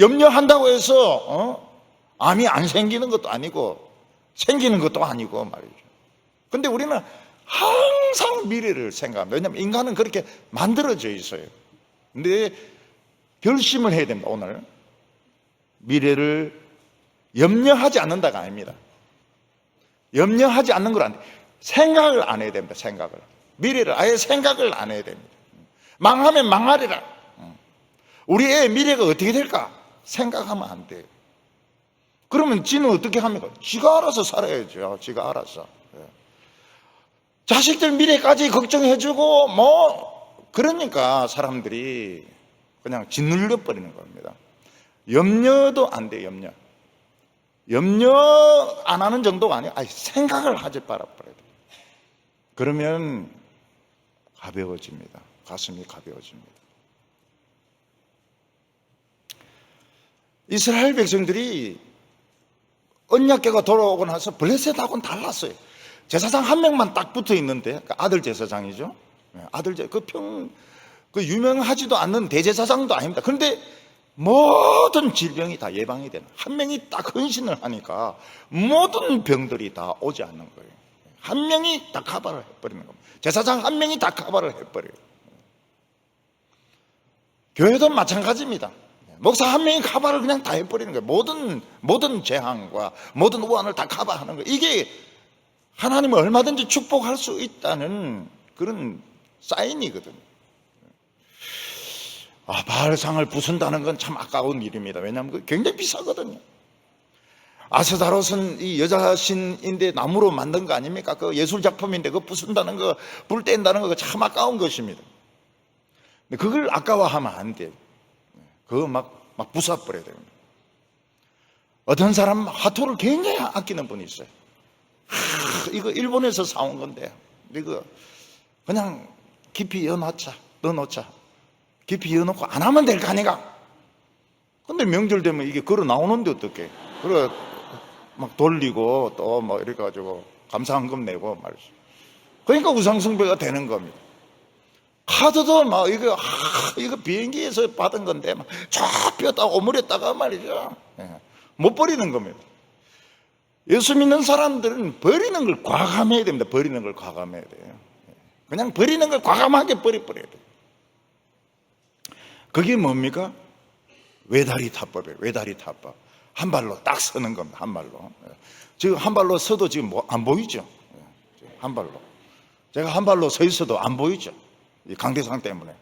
염려한다고 해서 암이 안 생기는 것도 아니고 생기는 것도 아니고 말이죠. 근데 우리는 항상 미래를 생각합니다. 왜냐하면 인간은 그렇게 만들어져 있어요. 근데 결심을 해야 됩니다. 오늘 미래를 염려하지 않는다가 아닙니다. 염려하지 않는 걸 안 돼. 생각을 안 해야 됩니다. 생각을. 미래를 아예 생각을 안 해야 됩니다. 망하면 망하리라. 우리의 미래가 어떻게 될까? 생각하면 안 돼요. 그러면 지는 어떻게 합니까? 지가 알아서 살아야죠. 지가 알아서. 자식들 미래까지 걱정해주고 그러니까 사람들이 그냥 짓눌려 버리는 겁니다. 염려도 안 돼요. 염려 안 하는 정도가 아니에요. 생각을 하지 말아버려요. 그러면 가벼워집니다. 가슴이 가벼워집니다. 이스라엘 백성들이 언약궤가 돌아오고 나서 블레셋하고는 달랐어요. 제사장 한 명만 딱 붙어 있는데, 아들 제사장이죠. 아들 그 유명하지도 않는 대제사장도 아닙니다. 그런데 모든 질병이 다 예방이 되는, 한 명이 딱 헌신을 하니까 모든 병들이 다 오지 않는 거예요. 한 명이 다 커버를 해버리는 겁니다. 제사장 한 명이 다 커버를 해버려요. 교회도 마찬가지입니다. 목사 한 명이 커버를 그냥 다 해버리는 거예요. 모든 재앙과 모든 우환을 다 커버하는 거예요. 이게 하나님을 얼마든지 축복할 수 있다는 그런 사인이거든요. 바알상을 부순다는 건 참 아까운 일입니다. 왜냐하면 그게 굉장히 비싸거든요. 아스다롯은 이 여자 신인데 나무로 만든 거 아닙니까? 그 예술작품인데 그거 부순다는 거, 불 뗀다는 거 참 아까운 것입니다. 근데 그걸 아까워하면 안 돼요. 그거 막 부숴버려야 됩니다. 어떤 사람 하토를 굉장히 아끼는 분이 있어요. 이거 일본에서 사온 건데, 이거 그냥 깊이 넣어놓자. 깊이 넣어놓고 안 하면 될 거 아니가? 근데 명절 되면 이게 걸어 나오는데 어떡해. 그래, 막 돌리고 또 이렇게 가지고 감사한금 내고 말이죠. 그러니까 우상숭배가 되는 겁니다. 카드도 이거 비행기에서 받은 건데, 쫙 뼈다 오므렸다가 말이죠. 못 버리는 겁니다. 예수 믿는 사람들은 버리는 걸 과감해야 됩니다. 버리는 걸 과감해야 돼요. 그냥 버리는 걸 과감하게 버려야 돼요. 그게 뭡니까? 외다리 타법이에요. 외다리 타법. 한 발로 딱 서는 겁니다. 한 발로. 지금 한 발로 서도 지금 안 보이죠? 한 발로. 제가 한 발로 서 있어도 안 보이죠? 이 강대상 때문에.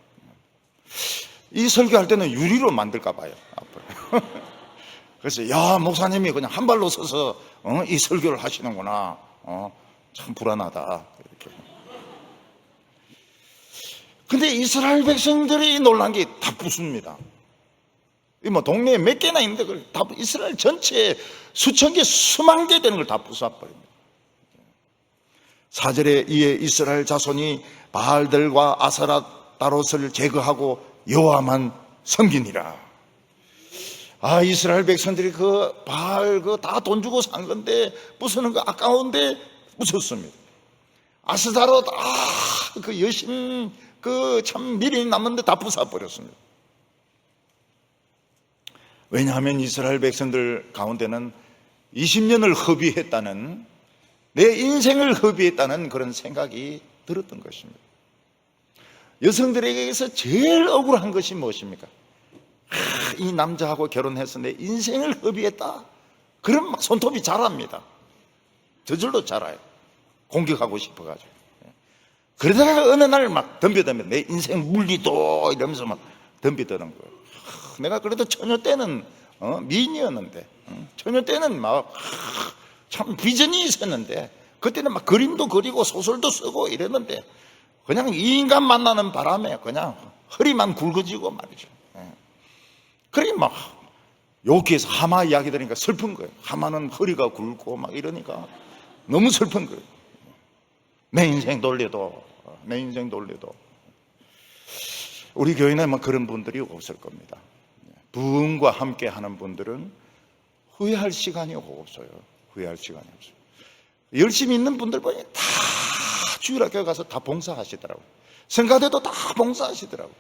이 설교할 때는 유리로 만들까 봐요. 앞으로. 그래서 목사님이 그냥 한 발로 서서 이 설교를 하시는구나. 참 불안하다. 이렇게. 근데 이스라엘 백성들이 놀란 게 다 부숩니다. 동네에 몇 개나 있는데 그걸 다 이스라엘 전체에 수천 개, 수만 개 되는 걸 다 부숴버립니다. 4절에 이에 이스라엘 자손이 바알들과 아스타롯을 제거하고 여호와만 섬기니라. 이스라엘 백성들이 그 바알 다 돈 주고 산 건데 부수는 거 아까운데 부쉈습니다. 아스타롯 그 여신 참 미련이 남는데 다 부숴버렸습니다. 왜냐하면 이스라엘 백성들 가운데는 20년을 허비했다는, 내 인생을 허비했다는 그런 생각이 들었던 것입니다. 여성들에게서 제일 억울한 것이 무엇입니까? 이 남자하고 결혼해서 내 인생을 허비했다. 그럼 막 손톱이 자랍니다. 저절로 자라요. 공격하고 싶어가지고. 그러다가 어느 날 막 덤벼드면 내 인생 물리도 이러면서 막 덤벼드는 거예요. 내가 그래도 처녀 때는 미인이었는데, 처녀 때는 참 비전이 있었는데, 그때는 막 그림도 그리고 소설도 쓰고 이랬는데, 그냥 이 인간 만나는 바람에 그냥 허리만 굵어지고 말이죠. 그러니 막 여기에서 하마 이야기 들으니까 슬픈 거예요. 하마는 허리가 굵고 막 이러니까 너무 슬픈 거예요. 내 인생 돌려도. 우리 교회는 막 그런 분들이 없을 겁니다. 부흥과 함께 하는 분들은 후회할 시간이 없어요. 열심히 있는 분들 보니 다 주일학교 가서 다 봉사하시더라고요. 성가대도 다 봉사하시더라고요.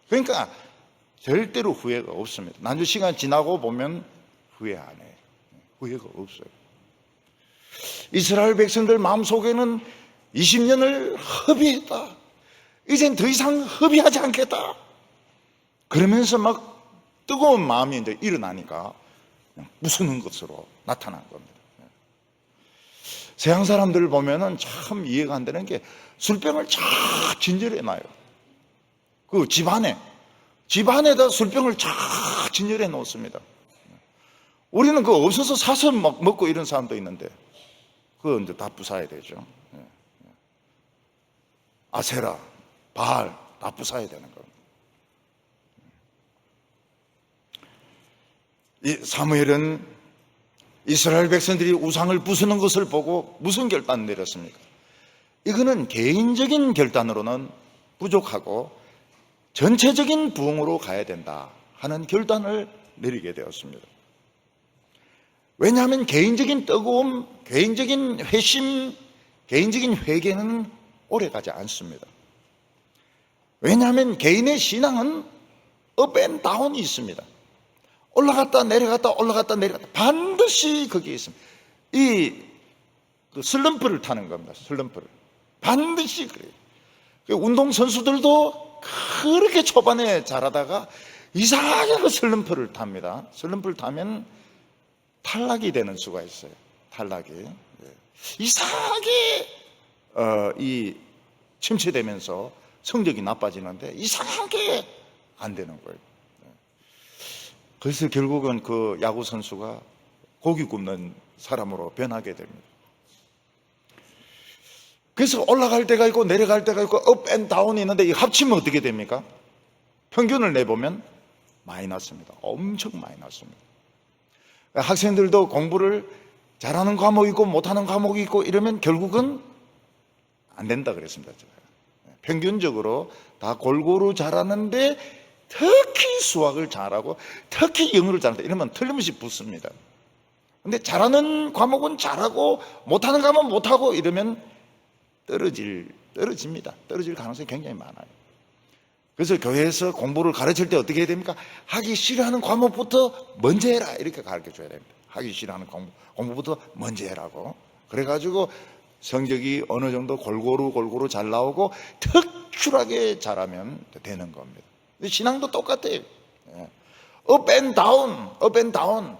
그러니까 절대로 후회가 없습니다. 난주 시간 지나고 보면 후회 안 해요. 후회가 없어요. 이스라엘 백성들 마음속에는 20년을 허비했다. 이젠 더 이상 허비하지 않겠다. 그러면서 막 뜨거운 마음이 이제 일어나니까 그냥 부수는 것으로 나타난 겁니다. 서양 사람들을 보면은 참 이해가 안 되는 게 술병을 쫙 진열해 놔요. 그 집안에 집 안에다 술병을 쫙 진열해 놓습니다. 우리는 그거 없어서 사서 막 먹고 이런 사람도 있는데, 그거 이제 다 부숴야 되죠. 아세라, 바알 다 부숴야 되는 겁니다. 이 사무엘은 이스라엘 백성들이 우상을 부수는 것을 보고 무슨 결단을 내렸습니까? 이거는 개인적인 결단으로는 부족하고 전체적인 부흥으로 가야 된다 하는 결단을 내리게 되었습니다. 왜냐하면 개인적인 뜨거움, 개인적인 회심, 개인적인 회개는 오래가지 않습니다. 왜냐하면 개인의 신앙은 업 앤 다운이 있습니다. 올라갔다 내려갔다 올라갔다 내려갔다 반드시 거기에 있습니다. 그 슬럼프를 타는 겁니다. 슬럼프를 반드시 그래요. 운동선수들도 그렇게 초반에 잘하다가 이상하게 그 슬럼프를 탑니다. 슬럼프를 타면 탈락이 되는 수가 있어요. 탈락이 이상하게 침체되면서 성적이 나빠지는데 이상하게 안 되는 거예요. 그래서 결국은 그 야구 선수가 고기 굽는 사람으로 변하게 됩니다. 그래서 올라갈 때가 있고 내려갈 때가 있고 업 앤 다운이 있는데 이 합치면 어떻게 됩니까? 평균을 내보면 마이너스입니다. 엄청 마이너스입니다. 학생들도 공부를 잘하는 과목이 있고 못하는 과목이 있고 이러면 결국은 안 된다 그랬습니다. 평균적으로 다 골고루 잘하는데 특히 수학을 잘하고 특히 영어를 잘한다 이러면 틀림없이 붙습니다. 근데 잘하는 과목은 잘하고 못하는 과목은 못하고 이러면 떨어집니다. 떨어질 가능성이 굉장히 많아요. 그래서 교회에서 공부를 가르칠 때 어떻게 해야 됩니까? 하기 싫어하는 과목부터 먼저 해라 이렇게 가르쳐 줘야 됩니다. 하기 싫어하는 공부부터 먼저 해라고. 그래가지고 성적이 어느 정도 골고루 잘 나오고 특출하게 잘하면 되는 겁니다. 신앙도 똑같아요. 업 앤 다운, 업 앤 다운.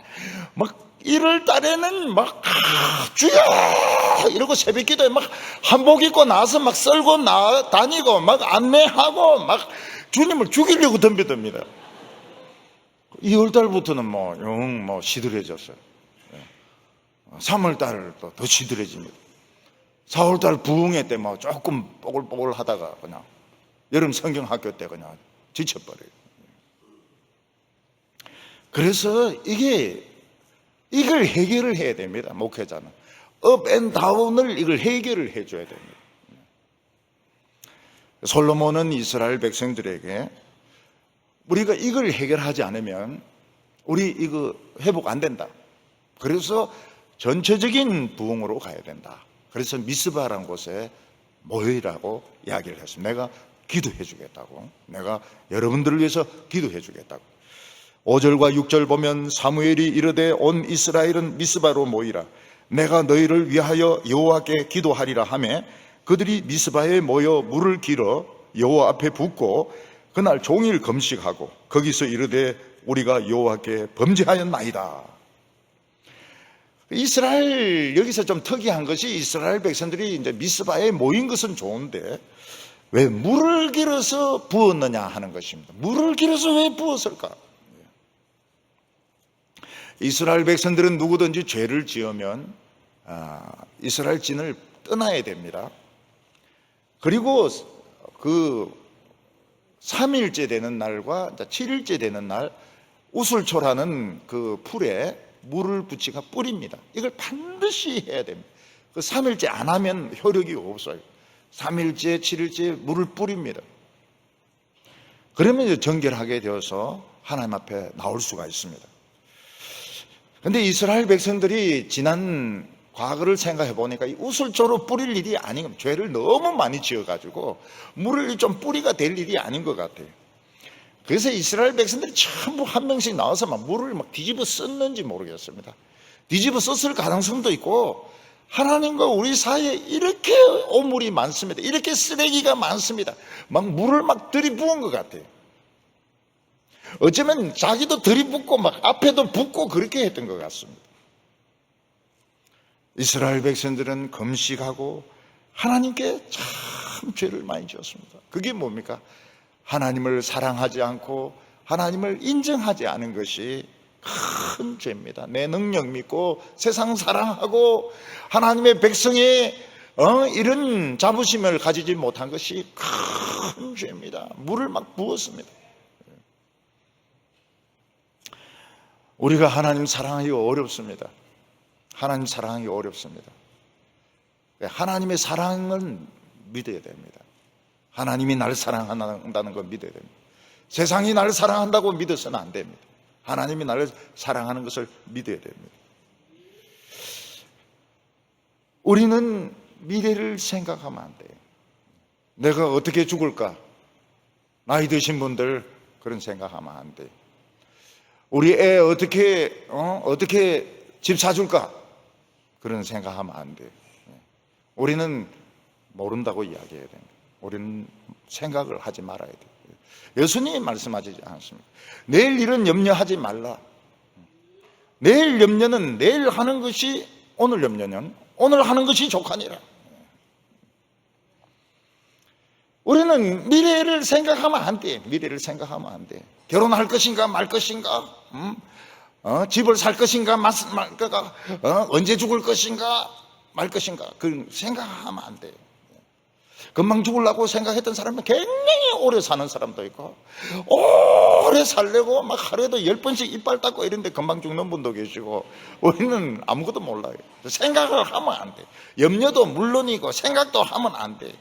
막 1월 달에는 막 주여 이러고 새벽 기도에 막 한복 입고 나와서 막 썰고 다니고 막 안내하고 막 주님을 죽이려고 덤벼듭니다. 2월 달부터는 영 시들해졌어요. 3월 달도 더 시들해집니다. 4월 달 부흥회 때 조금 뽀글뽀글 하다가 그냥 여름 성경학교 때 그냥 지쳐버려요. 그래서 이걸 해결을 해야 됩니다. 목회자는 업 앤 다운을 이걸 해결을 해줘야 됩니다. 솔로몬은 이스라엘 백성들에게 우리가 이걸 해결하지 않으면 우리 이거 회복 안 된다. 그래서 전체적인 부흥으로 가야 된다. 그래서 미스바라는 곳에 모이라고 이야기를 했습니다. 내가 기도해 주겠다고. 내가 여러분들을 위해서 기도해 주겠다고. 5절과 6절 보면 사무엘이 이르되 온 이스라엘은 미스바로 모이라. 내가 너희를 위하여 여호와께 기도하리라 하매 그들이 미스바에 모여 물을 길어 여호와 앞에 붓고 그날 종일 금식하고 거기서 이르되 우리가 여호와께 범죄하였나이다. 이스라엘 여기서 좀 특이한 것이 이스라엘 백성들이 이제 미스바에 모인 것은 좋은데 왜 물을 길어서 부었느냐 하는 것입니다. 물을 길어서 왜 부었을까? 이스라엘 백성들은 누구든지 죄를 지으면 이스라엘 진을 떠나야 됩니다. 그리고 그 3일째 되는 날과 7일째 되는 날 우슬초라는 그 풀에 물을 붙이가 뿌립니다. 이걸 반드시 해야 됩니다. 그 3일째 안 하면 효력이 없어요. 3일째, 7일째 물을 뿌립니다. 그러면 이제 정결하게 되어서 하나님 앞에 나올 수가 있습니다. 그런데 이스라엘 백성들이 지난 과거를 생각해 보니까 이 우슬초로 뿌릴 일이 아닌 겁니다. 죄를 너무 많이 지어가지고 물을 좀 뿌리가 될 일이 아닌 것 같아요. 그래서 이스라엘 백성들이 전부 한 명씩 나와서 막 물을 막 뒤집어 썼는지 모르겠습니다. 뒤집어 썼을 가능성도 있고 하나님과 우리 사이에 이렇게 오물이 많습니다. 이렇게 쓰레기가 많습니다. 막 물을 막 들이부은 것 같아요. 어쩌면 자기도 들이붓고 막 앞에도 붓고 그렇게 했던 것 같습니다. 이스라엘 백성들은 금식하고 하나님께 참 죄를 많이 지었습니다. 그게 뭡니까? 하나님을 사랑하지 않고 하나님을 인정하지 않은 것이 큰 죄입니다. 내 능력 믿고 세상 사랑하고 하나님의 백성의 이런 자부심을 가지지 못한 것이 큰 죄입니다. 물을 막 부었습니다. 우리가 하나님 사랑하기 어렵습니다. 하나님 사랑하기 어렵습니다. 하나님의 사랑을 믿어야 됩니다. 하나님이 나를 사랑한다는 걸 믿어야 됩니다. 세상이 나를 사랑한다고 믿어서는 안 됩니다. 하나님이 나를 사랑하는 것을 믿어야 됩니다. 우리는 미래를 생각하면 안 돼요. 내가 어떻게 죽을까? 나이 드신 분들 그런 생각하면 안 돼요. 우리 애 어떻게 집 사줄까? 그런 생각하면 안 돼요. 우리는 모른다고 이야기해야 됩니다. 우리는 생각을 하지 말아야 돼요. 예수님이 말씀하지 않습니다. 내일 일은 염려하지 말라. 내일 염려는 내일 하는 것이 오늘 염려는 오늘 하는 것이 족하니라. 우리는 미래를 생각하면 안 돼. 미래를 생각하면 안 돼. 결혼할 것인가 말 것인가, 집을 살 것인가 말까, 언제 죽을 것인가 말 것인가, 그 생각하면 안 돼. 금방 죽으려고 생각했던 사람은 굉장히 오래 사는 사람도 있고, 오래 살려고 막 하루에도 10번씩 이빨 닦고 이런데 금방 죽는 분도 계시고, 우리는 아무것도 몰라요. 생각을 하면 안 돼. 염려도 물론이고 생각도 하면 안 돼.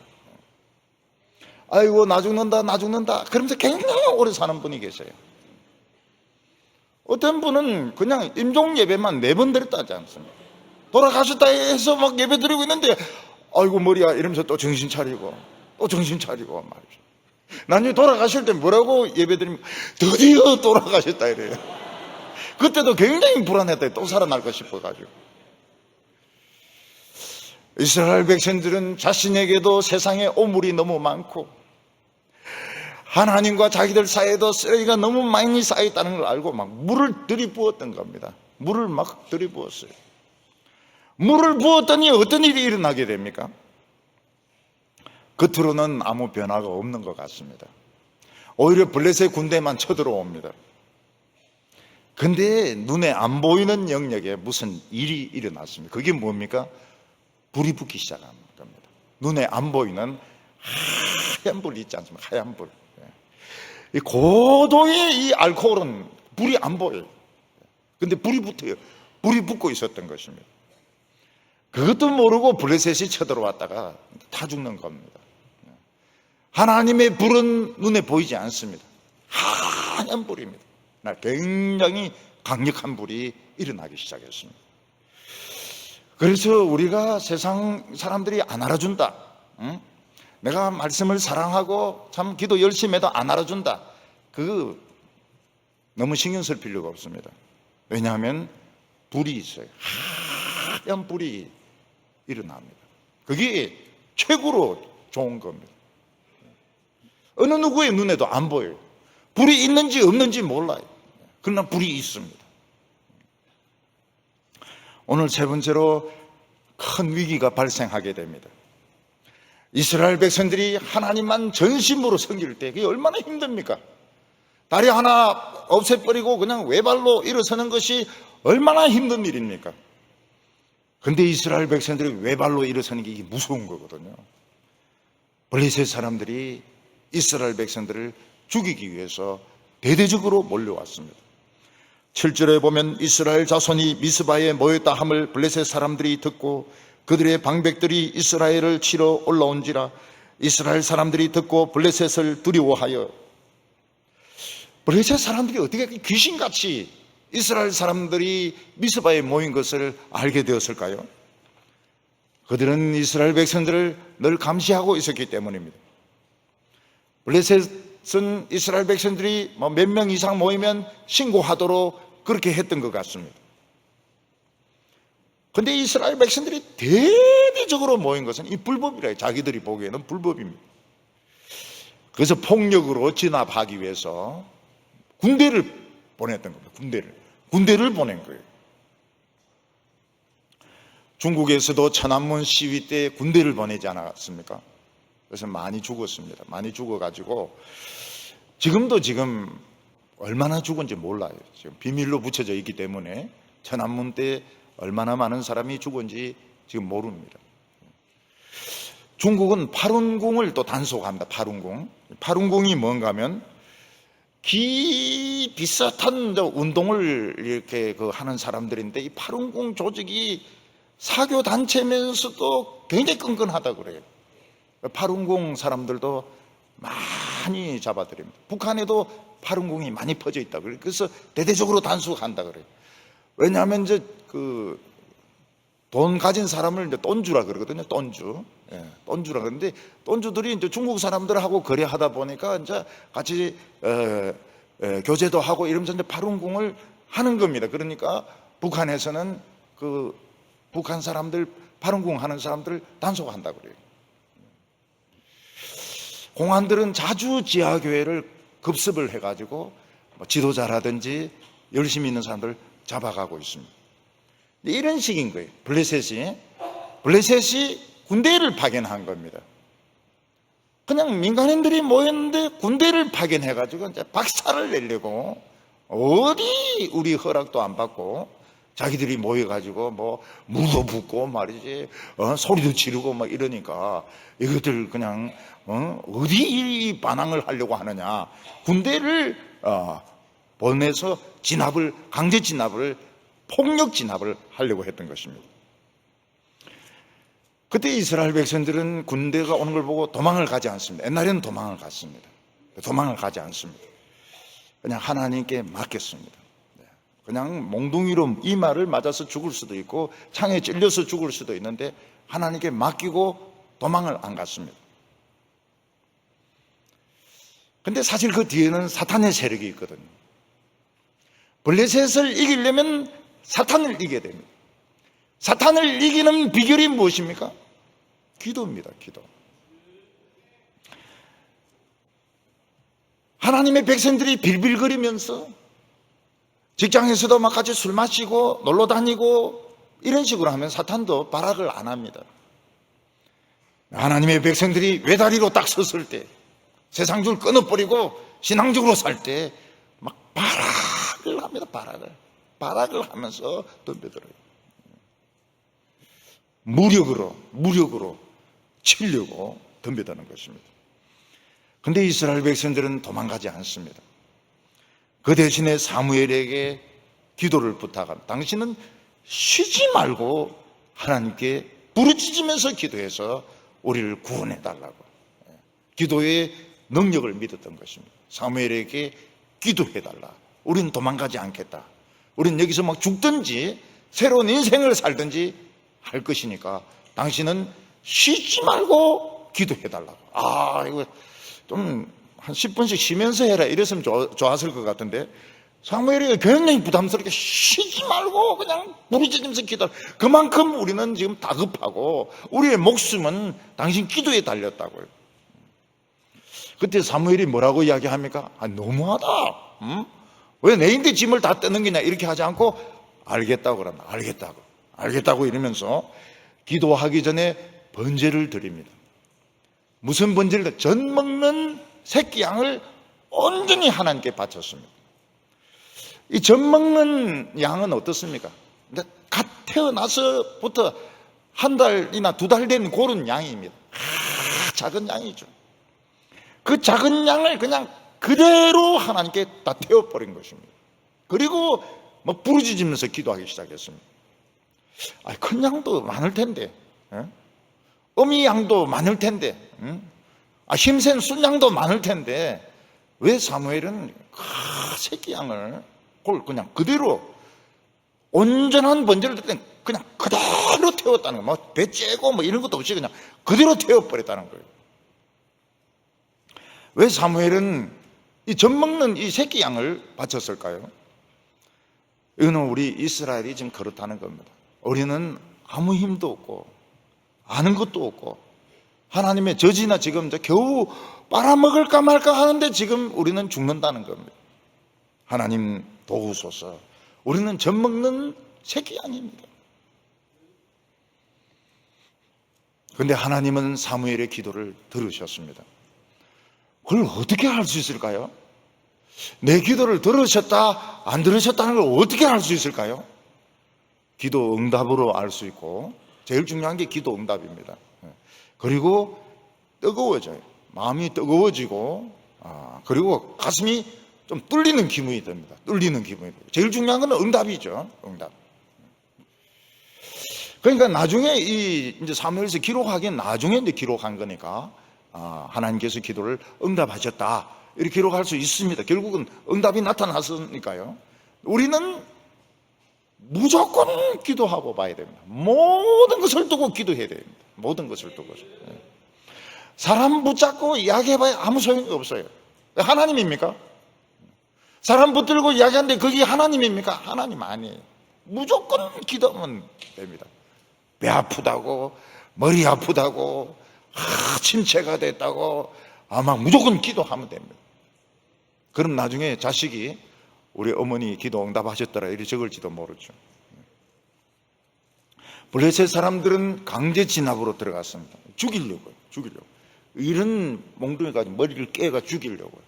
아이고 나 죽는다 그러면서 굉장히 오래 사는 분이 계세요. 어떤 분은 그냥 임종 예배만 4번 드렸다 하지 않습니까? 돌아가셨다 해서 막 예배 드리고 있는데 아이고 머리야 이러면서 또 정신 차리고 말이죠. 나중에 돌아가실 때 뭐라고 예배 드리면 드디어 돌아가셨다 이래요. 그때도 굉장히 불안했다. 또 살아날까 싶어가지고. 이스라엘 백성들은 자신에게도 세상에 오물이 너무 많고 하나님과 자기들 사이에도 쓰레기가 너무 많이 쌓여있다는 걸 알고 막 물을 들이부었던 겁니다. 물을 막 들이부었어요. 물을 부었더니 어떤 일이 일어나게 됩니까? 겉으로는 아무 변화가 없는 것 같습니다. 오히려 블레셋 군대만 쳐들어옵니다. 근데 눈에 안 보이는 영역에 무슨 일이 일어났습니다. 그게 뭡니까? 불이 붙기 시작한 겁니다. 눈에 안 보이는 하얀 불이 있지 않습니까? 하얀 불. 이 고도의 이 알코올은 불이 안 보여요. 근데 불이 붙어요. 불이 붙고 있었던 것입니다. 그것도 모르고 블레셋이 쳐들어왔다가 다 죽는 겁니다. 하나님의 불은 눈에 보이지 않습니다. 하얀 불입니다. 굉장히 강력한 불이 일어나기 시작했습니다. 그래서 우리가 세상 사람들이 안 알아준다. 내가 말씀을 사랑하고 참 기도 열심히 해도 안 알아준다. 그거 너무 신경 쓸 필요가 없습니다. 왜냐하면 불이 있어요. 하얀 불이 일어납니다. 그게 최고로 좋은 겁니다. 어느 누구의 눈에도 안 보여요. 불이 있는지 없는지 몰라요. 그러나 불이 있습니다. 오늘 세 번째로 큰 위기가 발생하게 됩니다. 이스라엘 백성들이 하나님만 전심으로 섬길 때 그게 얼마나 힘듭니까? 다리 하나 없애버리고 그냥 외발로 일어서는 것이 얼마나 힘든 일입니까? 근데 이스라엘 백성들이 외발로 일어서는 게 이게 무서운 거거든요. 블레셋 사람들이 이스라엘 백성들을 죽이기 위해서 대대적으로 몰려왔습니다. 7절에 보면 이스라엘 자손이 미스바에 모였다 함을 블레셋 사람들이 듣고 그들의 방백들이 이스라엘을 치러 올라온지라 이스라엘 사람들이 듣고 블레셋을 두려워하여. 블레셋 사람들이 어떻게 귀신같이 이스라엘 사람들이 미스바에 모인 것을 알게 되었을까요? 그들은 이스라엘 백성들을 늘 감시하고 있었기 때문입니다. 블레셋은 이스라엘 백성들이 몇 명 이상 모이면 신고하도록 그렇게 했던 것 같습니다. 그런데 이스라엘 백성들이 대대적으로 모인 것은 이 불법이라 해요. 자기들이 보기에는 불법입니다. 그래서 폭력으로 진압하기 위해서 군대를 보냈던 겁니다. 군대를 보낸 거예요. 중국에서도 천안문 시위 때 군대를 보내지 않았습니까? 그래서 많이 죽었습니다. 많이 죽어가지고 지금도 지금 얼마나 죽은지 몰라요. 지금 비밀로 붙여져 있기 때문에 천안문 때 얼마나 많은 사람이 죽은지 지금 모릅니다. 중국은 파룬궁을 또 단속합니다. 파룬궁. 파룬궁이 뭔가 하면 비슷한 운동을 이렇게 하는 사람들인데, 이 파룬궁 조직이 사교 단체면서도 굉장히 끈끈하다고 그래요. 파룬궁 사람들도 많이 잡아들입니다. 북한에도 파룬궁이 많이 퍼져 있다고 그래요. 그래서 대대적으로 단속한다 그래요. 왜냐하면 이제 돈 가진 사람을 이제 똔주라 그러거든요. 똔주. 예, 똔주라 그러는데, 똔주들이 이제 중국 사람들하고 거래하다 보니까 이제 같이 교제도 하고 이러면서 이제 파룬궁을 하는 겁니다. 그러니까 북한에서는 북한 사람들, 파룬궁 하는 사람들 단속한다 그래요. 공안들은 자주 지하교회를 급습을 해가지고 지도자라든지 열심히 있는 사람들 잡아가고 있습니다. 이런 식인 거예요. 블레셋이 군대를 파견한 겁니다. 그냥 민간인들이 모였는데 군대를 파견해가지고 이제 박살을 내려고, 어디 우리 허락도 안 받고 자기들이 모여가지고 뭐 무도 붓고 말이지, 소리도 지르고 막 이러니까 이것들 그냥 어디 반항을 하려고 하느냐. 군대를 보내서 강제 진압을, 폭력 진압을 하려고 했던 것입니다. 그때 이스라엘 백성들은 군대가 오는 걸 보고 도망을 가지 않습니다. 옛날에는 도망을 갔습니다. 도망을 가지 않습니다. 그냥 하나님께 맡겼습니다. 그냥 몽둥이로 이마를 맞아서 죽을 수도 있고 창에 찔려서 죽을 수도 있는데 하나님께 맡기고 도망을 안 갔습니다. 근데 사실 그 뒤에는 사탄의 세력이 있거든요. 블레셋을 이기려면 사탄을 이겨야 됩니다. 사탄을 이기는 비결이 무엇입니까? 기도입니다. 기도. 하나님의 백성들이 빌빌거리면서 직장에서도 막 같이 술 마시고 놀러 다니고 이런 식으로 하면 사탄도 발악을 안 합니다. 하나님의 백성들이 외다리로 딱 섰을 때, 세상줄 끊어버리고 신앙적으로 살 때 막 발악을 합니다. 발악을 하면서 덤벼들어요. 무력으로 치려고 덤벼드는 것입니다. 그런데 이스라엘 백성들은 도망가지 않습니다. 그 대신에 사무엘에게 기도를 부탁합니다. 당신은 쉬지 말고 하나님께 부르짖으면서 기도해서 우리를 구원해달라고. 기도의 능력을 믿었던 것입니다. 사무엘에게 기도해달라. 우리는 도망가지 않겠다. 우리는 여기서 막 죽든지 새로운 인생을 살든지 할 것이니까 당신은 쉬지 말고 기도해달라고. 이거 좀 한 10분씩 쉬면서 해라 이랬으면 좋았을 것 같은데, 사무엘이 굉장히 부담스럽게 쉬지 말고 그냥 부르짖으면서 기도. 그만큼 우리는 지금 다급하고 우리의 목숨은 당신 기도에 달렸다고요. 그때 사무엘이 뭐라고 이야기합니까? 너무하다. 왜 내 인데 짐을 다 떠넘기냐 이렇게 하지 않고 알겠다고 그럽니다. 알겠다고 이러면서 기도하기 전에 번제를 드립니다. 무슨 번제를? 젖 먹는 새끼 양을 온전히 하나님께 바쳤습니다. 이 젖 먹는 양은 어떻습니까? 갓 태어나서부터 한 달이나 두 달 된 그런 양입니다. 작은 양이죠. 그 작은 양을 그냥 그대로 하나님께 다 태워버린 것입니다. 그리고 뭐 부르짖으면서 기도하기 시작했습니다. 큰 양도 많을 텐데, 어미 양도 많을 텐데, 힘센 순양도 많을 텐데, 왜 사무엘은 새끼 양을 그냥 그대로 온전한 번제를 드릴 때 그냥 그대로 태웠다는 거예요. 뭐 배 째고 뭐 이런 것도 없이 그냥 그대로 태워버렸다는 거예요. 왜 사무엘은 이 젖 먹는 이 새끼 양을 바쳤을까요? 이거는 우리 이스라엘이 지금 그렇다는 겁니다. 우리는 아무 힘도 없고 아는 것도 없고 하나님의 저지나 지금 겨우 빨아먹을까 말까 하는데 지금 우리는 죽는다는 겁니다. 하나님 도우소서. 우리는 젖 먹는 새끼 양입니다. 그런데 하나님은 사무엘의 기도를 들으셨습니다. 그걸 어떻게 할 수 있을까요? 내 기도를 들으셨다, 안 들으셨다는 걸 어떻게 알 수 있을까요? 기도 응답으로 알 수 있고, 제일 중요한 게 기도 응답입니다. 그리고 뜨거워져요. 마음이 뜨거워지고, 그리고 가슴이 좀 뚫리는 기분이 듭니다. 뚫리는 기분이 듭니다. 제일 중요한 건 응답이죠. 응답. 그러니까 나중에 이제 사무엘에서 기록하기엔 나중에 이제 기록한 거니까, 하나님께서 기도를 응답하셨다, 이렇게 기록할 수 있습니다. 결국은 응답이 나타났으니까요. 우리는 무조건 기도하고 봐야 됩니다. 모든 것을 두고 기도해야 됩니다. 모든 것을 두고서. 사람 붙잡고 이야기해봐야 아무 소용이 없어요. 하나님입니까? 사람 붙들고 이야기하는데 그게 하나님입니까? 하나님 아니에요. 무조건 기도하면 됩니다. 배 아프다고, 머리 아프다고, 침체가 됐다고, 막 무조건 기도하면 됩니다. 그럼 나중에 자식이 우리 어머니 기도 응답하셨더라 이렇게 적을지도 모르죠. 블레셋 사람들은 강제 진압으로 들어갔습니다. 죽이려고요. 이런 몽둥이까지 머리를 깨가 죽이려고요.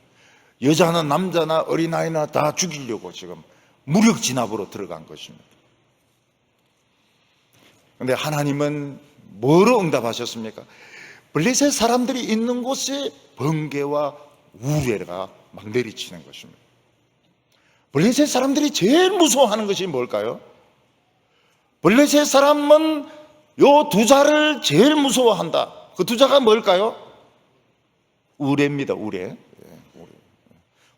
여자나 남자나 어린아이나 다 죽이려고 지금 무력 진압으로 들어간 것입니다. 그런데 하나님은 뭐로 응답하셨습니까? 블레셋 사람들이 있는 곳에 번개와 우레가 막 내리치는 것입니다. 블레셋 사람들이 제일 무서워하는 것이 뭘까요? 블레셋 사람은 요 두 자를 제일 무서워한다. 그 두 자가 뭘까요? 우레입니다. 우레.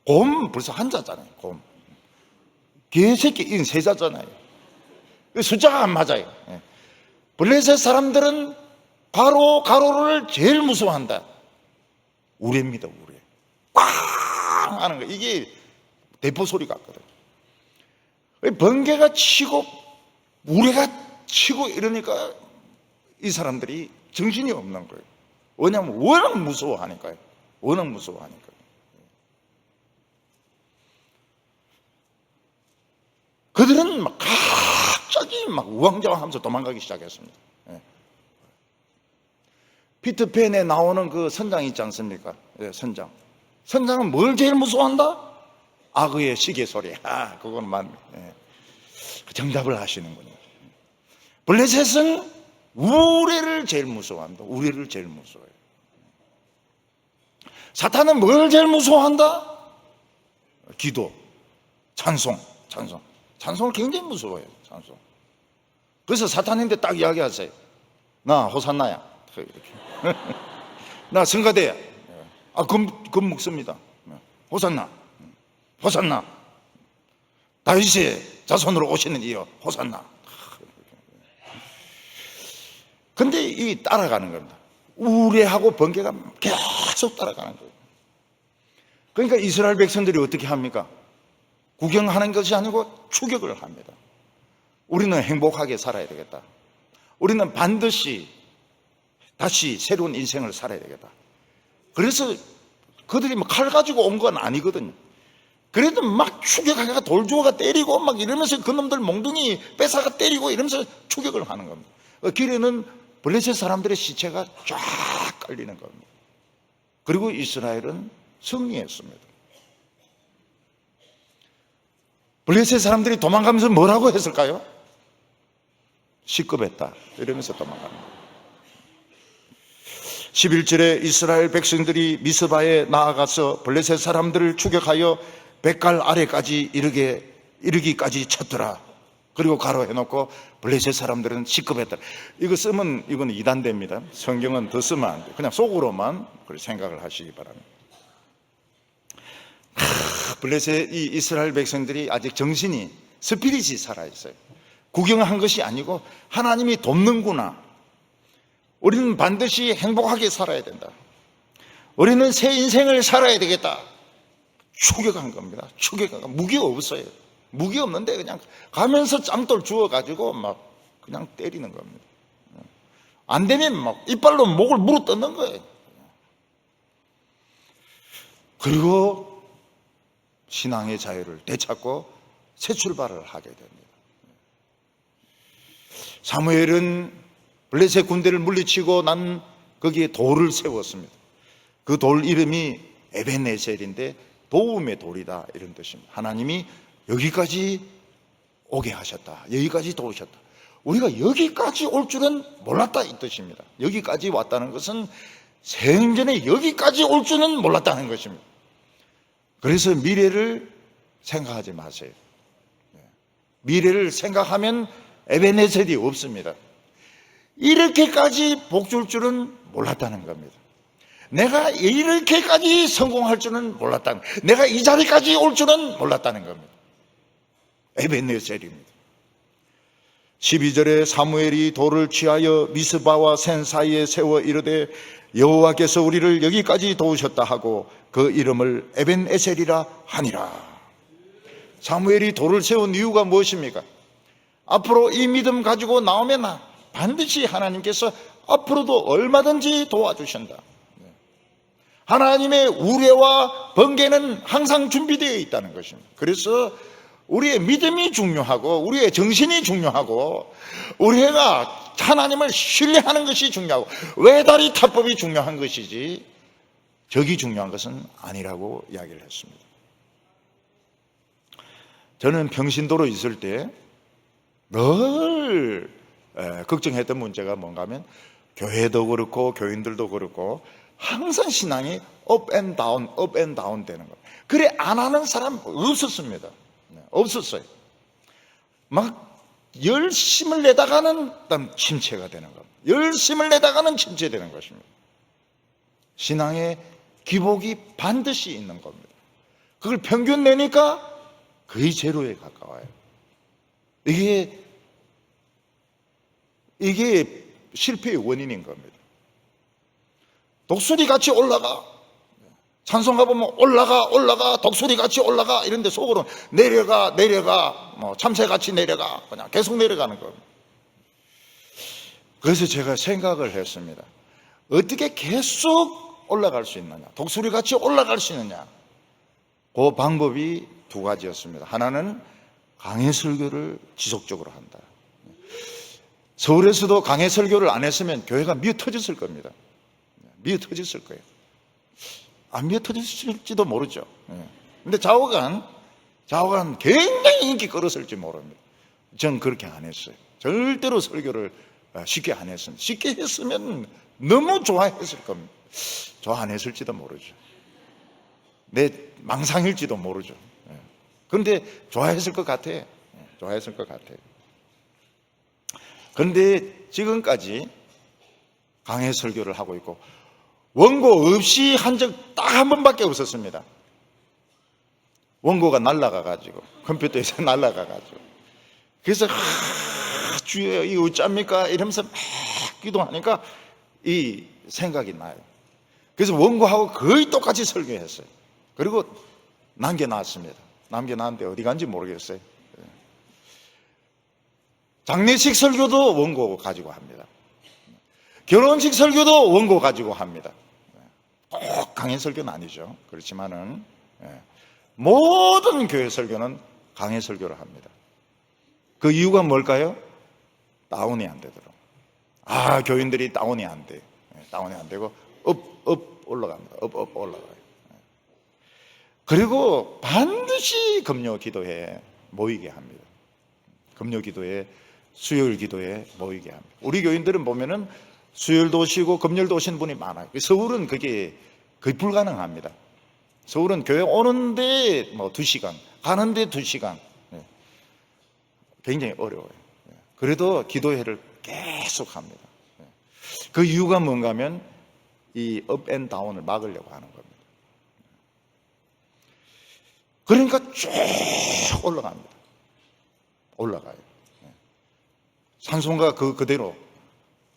곰 벌써 한자잖아요. 곰. 개새끼 이건 세자잖아요. 숫자가 안 맞아요. 블레셋 사람들은 가로를 제일 무서워한다. 우레입니다. 우레. 꽝 하는 거. 이게 대포 소리 같거든요. 번개가 치고 우레가 치고 이러니까 이 사람들이 정신이 없는 거예요. 왜냐하면 워낙 무서워하니까요. 워낙 무서워하니까요. 그들은 막 갑자기 막 우왕좌왕하면서 도망가기 시작했습니다. 피터팬에 나오는 그 선장 있지 않습니까? 선장. 선장은 뭘 제일 무서워한다? 악어의 시계 소리. 그건 정답을 하시는군요. 블레셋은 우레를 제일 무서워한다. 우레를 제일 무서워해요. 사탄은 뭘 제일 무서워한다? 기도, 찬송을 굉장히 무서워해요. 찬송. 그래서 사탄인데 딱 이야기하세요. 나 호산나야. 이렇게. 나 성가대야. 금 먹습니다. 호산나. 다윗의 자손으로 오시는 이여 호산나. 근데 이 따라가는 겁니다. 우레하고 번개가 계속 따라가는 거예요. 그러니까 이스라엘 백성들이 어떻게 합니까? 구경하는 것이 아니고 추격을 합니다. 우리는 행복하게 살아야 되겠다. 우리는 반드시 다시 새로운 인생을 살아야 되겠다. 그래서 그들이 칼 가지고 온 건 아니거든요. 그래도 막 추격하다가 돌 주워가 때리고 막 이러면서 그놈들 몽둥이 뺏어가 때리고 이러면서 추격을 하는 겁니다. 길에는 블레셋 사람들의 시체가 쫙 깔리는 겁니다. 그리고 이스라엘은 승리했습니다. 블레셋 사람들이 도망가면서 뭐라고 했을까요? 시급했다 이러면서 도망갑니다. 11절에 이스라엘 백성들이 미스바에 나아가서 블레셋 사람들을 추격하여 백갈 아래까지 이르기까지 쳤더라. 그리고 가로해놓고 블레셋 사람들은 시급했다. 이거 쓰면 이건 이단됩니다. 성경은 더 쓰면 안 돼. 그냥 속으로만 생각을 하시기 바랍니다. 블레셋 이 이스라엘 백성들이 아직 정신이 스피릿이 살아있어요. 구경한 것이 아니고 하나님이 돕는구나. 우리는 반드시 행복하게 살아야 된다. 우리는 새 인생을 살아야 되겠다. 추격한 겁니다. 추격한 무기 없어요. 무기 없는데 그냥 가면서 짬돌 주워가지고 막 그냥 때리는 겁니다. 안 되면 막 이빨로 목을 물어뜯는 거예요. 그리고 신앙의 자유를 되찾고 새 출발을 하게 됩니다. 사무엘은 블레셋 군대를 물리치고 난 거기에 돌을 세웠습니다. 그 돌 이름이 에벤에셀인데 도움의 돌이다, 이런 뜻입니다. 하나님이 여기까지 오게 하셨다, 여기까지 도우셨다. 우리가 여기까지 올 줄은 몰랐다, 이 뜻입니다. 여기까지 왔다는 것은 생전에 여기까지 올 줄은 몰랐다는 것입니다. 그래서 미래를 생각하지 마세요. 미래를 생각하면 에베네셀이 없습니다. 이렇게까지 복 줄 줄은 몰랐다는 겁니다. 내가 이렇게까지 성공할 줄은 몰랐다는, 내가 이 자리까지 올 줄은 몰랐다는 겁니다. 에베네셀입니다. 12절에 사무엘이 돌을 취하여 미스바와 센 사이에 세워 이르되 여호와께서 우리를 여기까지 도우셨다 하고 그 이름을 에벤에셀이라 하니라. 사무엘이 돌을 세운 이유가 무엇입니까? 앞으로 이 믿음 가지고 나오면 반드시 하나님께서 앞으로도 얼마든지 도와주신다. 하나님의 우레와 번개는 항상 준비되어 있다는 것입니다. 그래서 우리의 믿음이 중요하고 우리의 정신이 중요하고 우리가 하나님을 신뢰하는 것이 중요하고 외다리 타법이 중요한 것이지 적이 중요한 것은 아니라고 이야기를 했습니다. 저는 평신도로 있을 때 늘 걱정했던 문제가 뭔가 하면 교회도 그렇고 교인들도 그렇고 항상 신앙이 업 앤 다운 되는 거예요. 그래 안 하는 사람 없었습니다. 없었어요. 막 열심을 내다가는 침체가 되는 겁니다. 열심을 내다가는 침체되는 것입니다. 신앙의 기복이 반드시 있는 겁니다. 그걸 평균 내니까 거의 제로에 가까워요. 이게 실패의 원인인 겁니다. 독수리 같이 올라가, 찬송가 보면 올라가, 독수리 같이 올라가, 이런데 속으로 내려가, 뭐 참새같이 내려가, 그냥 계속 내려가는 겁니다. 그래서 제가 생각을 했습니다. 어떻게 계속 올라갈 수 있느냐, 독수리 같이 올라갈 수 있느냐. 그 방법이 두 가지였습니다. 하나는 강해 설교를 지속적으로 한다. 서울에서도 강해 설교를 안 했으면 교회가 미어 터졌을 겁니다. 미어 터졌을 거예요. 안 미어 터졌을지도 모르죠. 근데 좌우간 굉장히 인기 끌었을지 모릅니다. 전 그렇게 안 했어요. 절대로 설교를 쉽게 안 했습니다. 쉽게 했으면 너무 좋아했을 겁니다. 좋아 안 했을지도 모르죠. 내 망상일지도 모르죠. 그런데 좋아했을 것 같아요. 좋아했을 것 같아요. 그런데 지금까지 강해 설교를 하고 있고 원고 없이 한 적 딱 한 번밖에 없었습니다. 원고가 날아가가지고 컴퓨터에서 날아가가지고 그래서 주여 이거 어쩝니까 이러면서 막 기도하니까 이 생각이 나요. 그래서 원고하고 거의 똑같이 설교했어요. 그리고 남겨놨습니다. 남겨놨는데 어디 간지 모르겠어요. 장례식 설교도 원고 가지고 합니다. 결혼식 설교도 원고 가지고 합니다. 꼭 강해 설교는 아니죠. 그렇지만은 모든 교회 설교는 강해 설교를 합니다. 그 이유가 뭘까요? 다운이 안 되도록. 교인들이 다운이 안 돼. 다운이 안 되고 업 올라갑니다. 업 올라가요. 그리고 반드시 금요 기도에 모이게 합니다. 금요 기도에 수요일 기도에 모이게 합니다. 우리 교인들은 보면은 수요일도 오시고 금요일도 오시는 분이 많아요. 서울은 그게 거의 불가능합니다. 서울은 교회 오는데 뭐 2시간, 가는데 2시간. 굉장히 어려워요. 그래도 기도회를 계속 합니다. 그 이유가 뭔가 하면 이 업 앤 다운을 막으려고 하는 겁니다. 그러니까 쭉 올라갑니다. 올라가요. 찬송가 그대로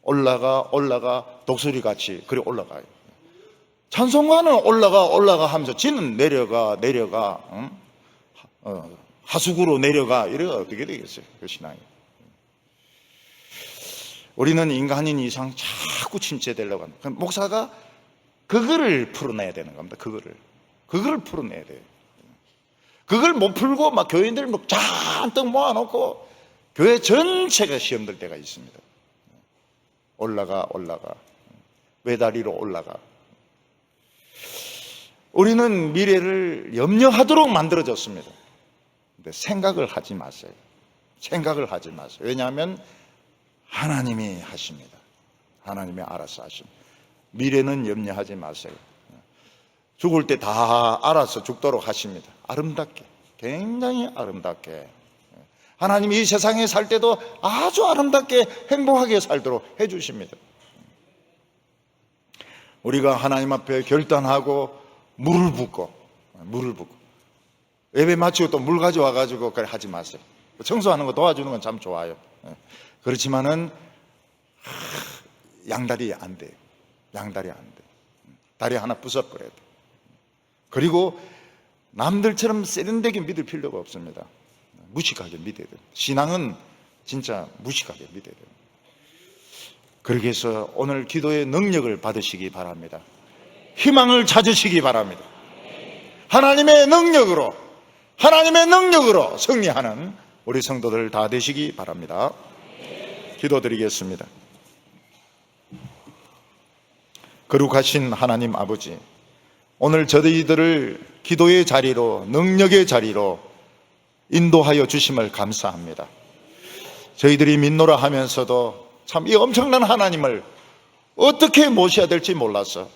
올라가 독수리같이 그래 올라가요. 찬송가는 올라가 하면서 지는 내려가 하수구로 내려가 이래가 어떻게 되겠어요? 그 신앙이. 우리는 인간인 이상 자꾸 침체되려고 합니다. 목사가 그거를 풀어내야 되는 겁니다. 그거를 풀어내야 돼요. 그걸 못 풀고 막 교인들 막 잔뜩 모아놓고 교회 전체가 시험될 때가 있습니다. 올라가 외다리로 올라가. 우리는 미래를 염려하도록 만들어졌습니다. 근데 생각을 하지 마세요. 생각을 하지 마세요. 왜냐하면 하나님이 하십니다. 하나님이 알아서 하십니다. 미래는 염려하지 마세요. 죽을 때 다 알아서 죽도록 하십니다. 아름답게, 굉장히 아름답게. 하나님이 이 세상에 살 때도 아주 아름답게 행복하게 살도록 해주십니다. 우리가 하나님 앞에 결단하고 물을 붓고 예배 마치고 또 물 가져와가지고 그래 하지 마세요. 청소하는 거 도와주는 건 참 좋아요. 그렇지만은 양다리 안 돼요. 양다리 안 돼. 다리 하나 부숴버려야 돼. 그리고 남들처럼 세련되게 믿을 필요가 없습니다. 무식하게 믿어야 돼요. 신앙은 진짜 무식하게 믿어야 돼요. 그렇게 해서 오늘 기도의 능력을 받으시기 바랍니다. 희망을 찾으시기 바랍니다. 하나님의 능력으로 승리하는 우리 성도들 다 되시기 바랍니다. 기도드리겠습니다. 거룩하신 하나님 아버지, 오늘 저희들을 기도의 자리로, 능력의 자리로 인도하여 주심을 감사합니다. 저희들이 믿노라 하면서도 참 이 엄청난 하나님을 어떻게 모셔야 될지 몰라서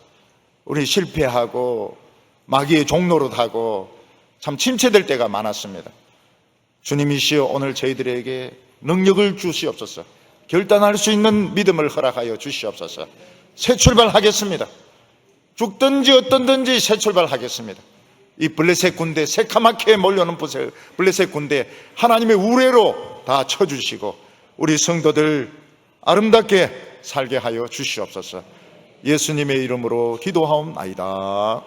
우리 실패하고 마귀의 종노릇하고 참 침체될 때가 많았습니다. 주님이시여, 오늘 저희들에게 능력을 주시옵소서. 결단할 수 있는 믿음을 허락하여 주시옵소서. 새 출발하겠습니다. 죽든지 어떤든지 새 출발하겠습니다. 이 블레셋 군대, 새카맣게 몰려오는 블레셋 군대 하나님의 우레로 다 쳐주시고 우리 성도들 아름답게 살게 하여 주시옵소서. 예수님의 이름으로 기도하옵나이다.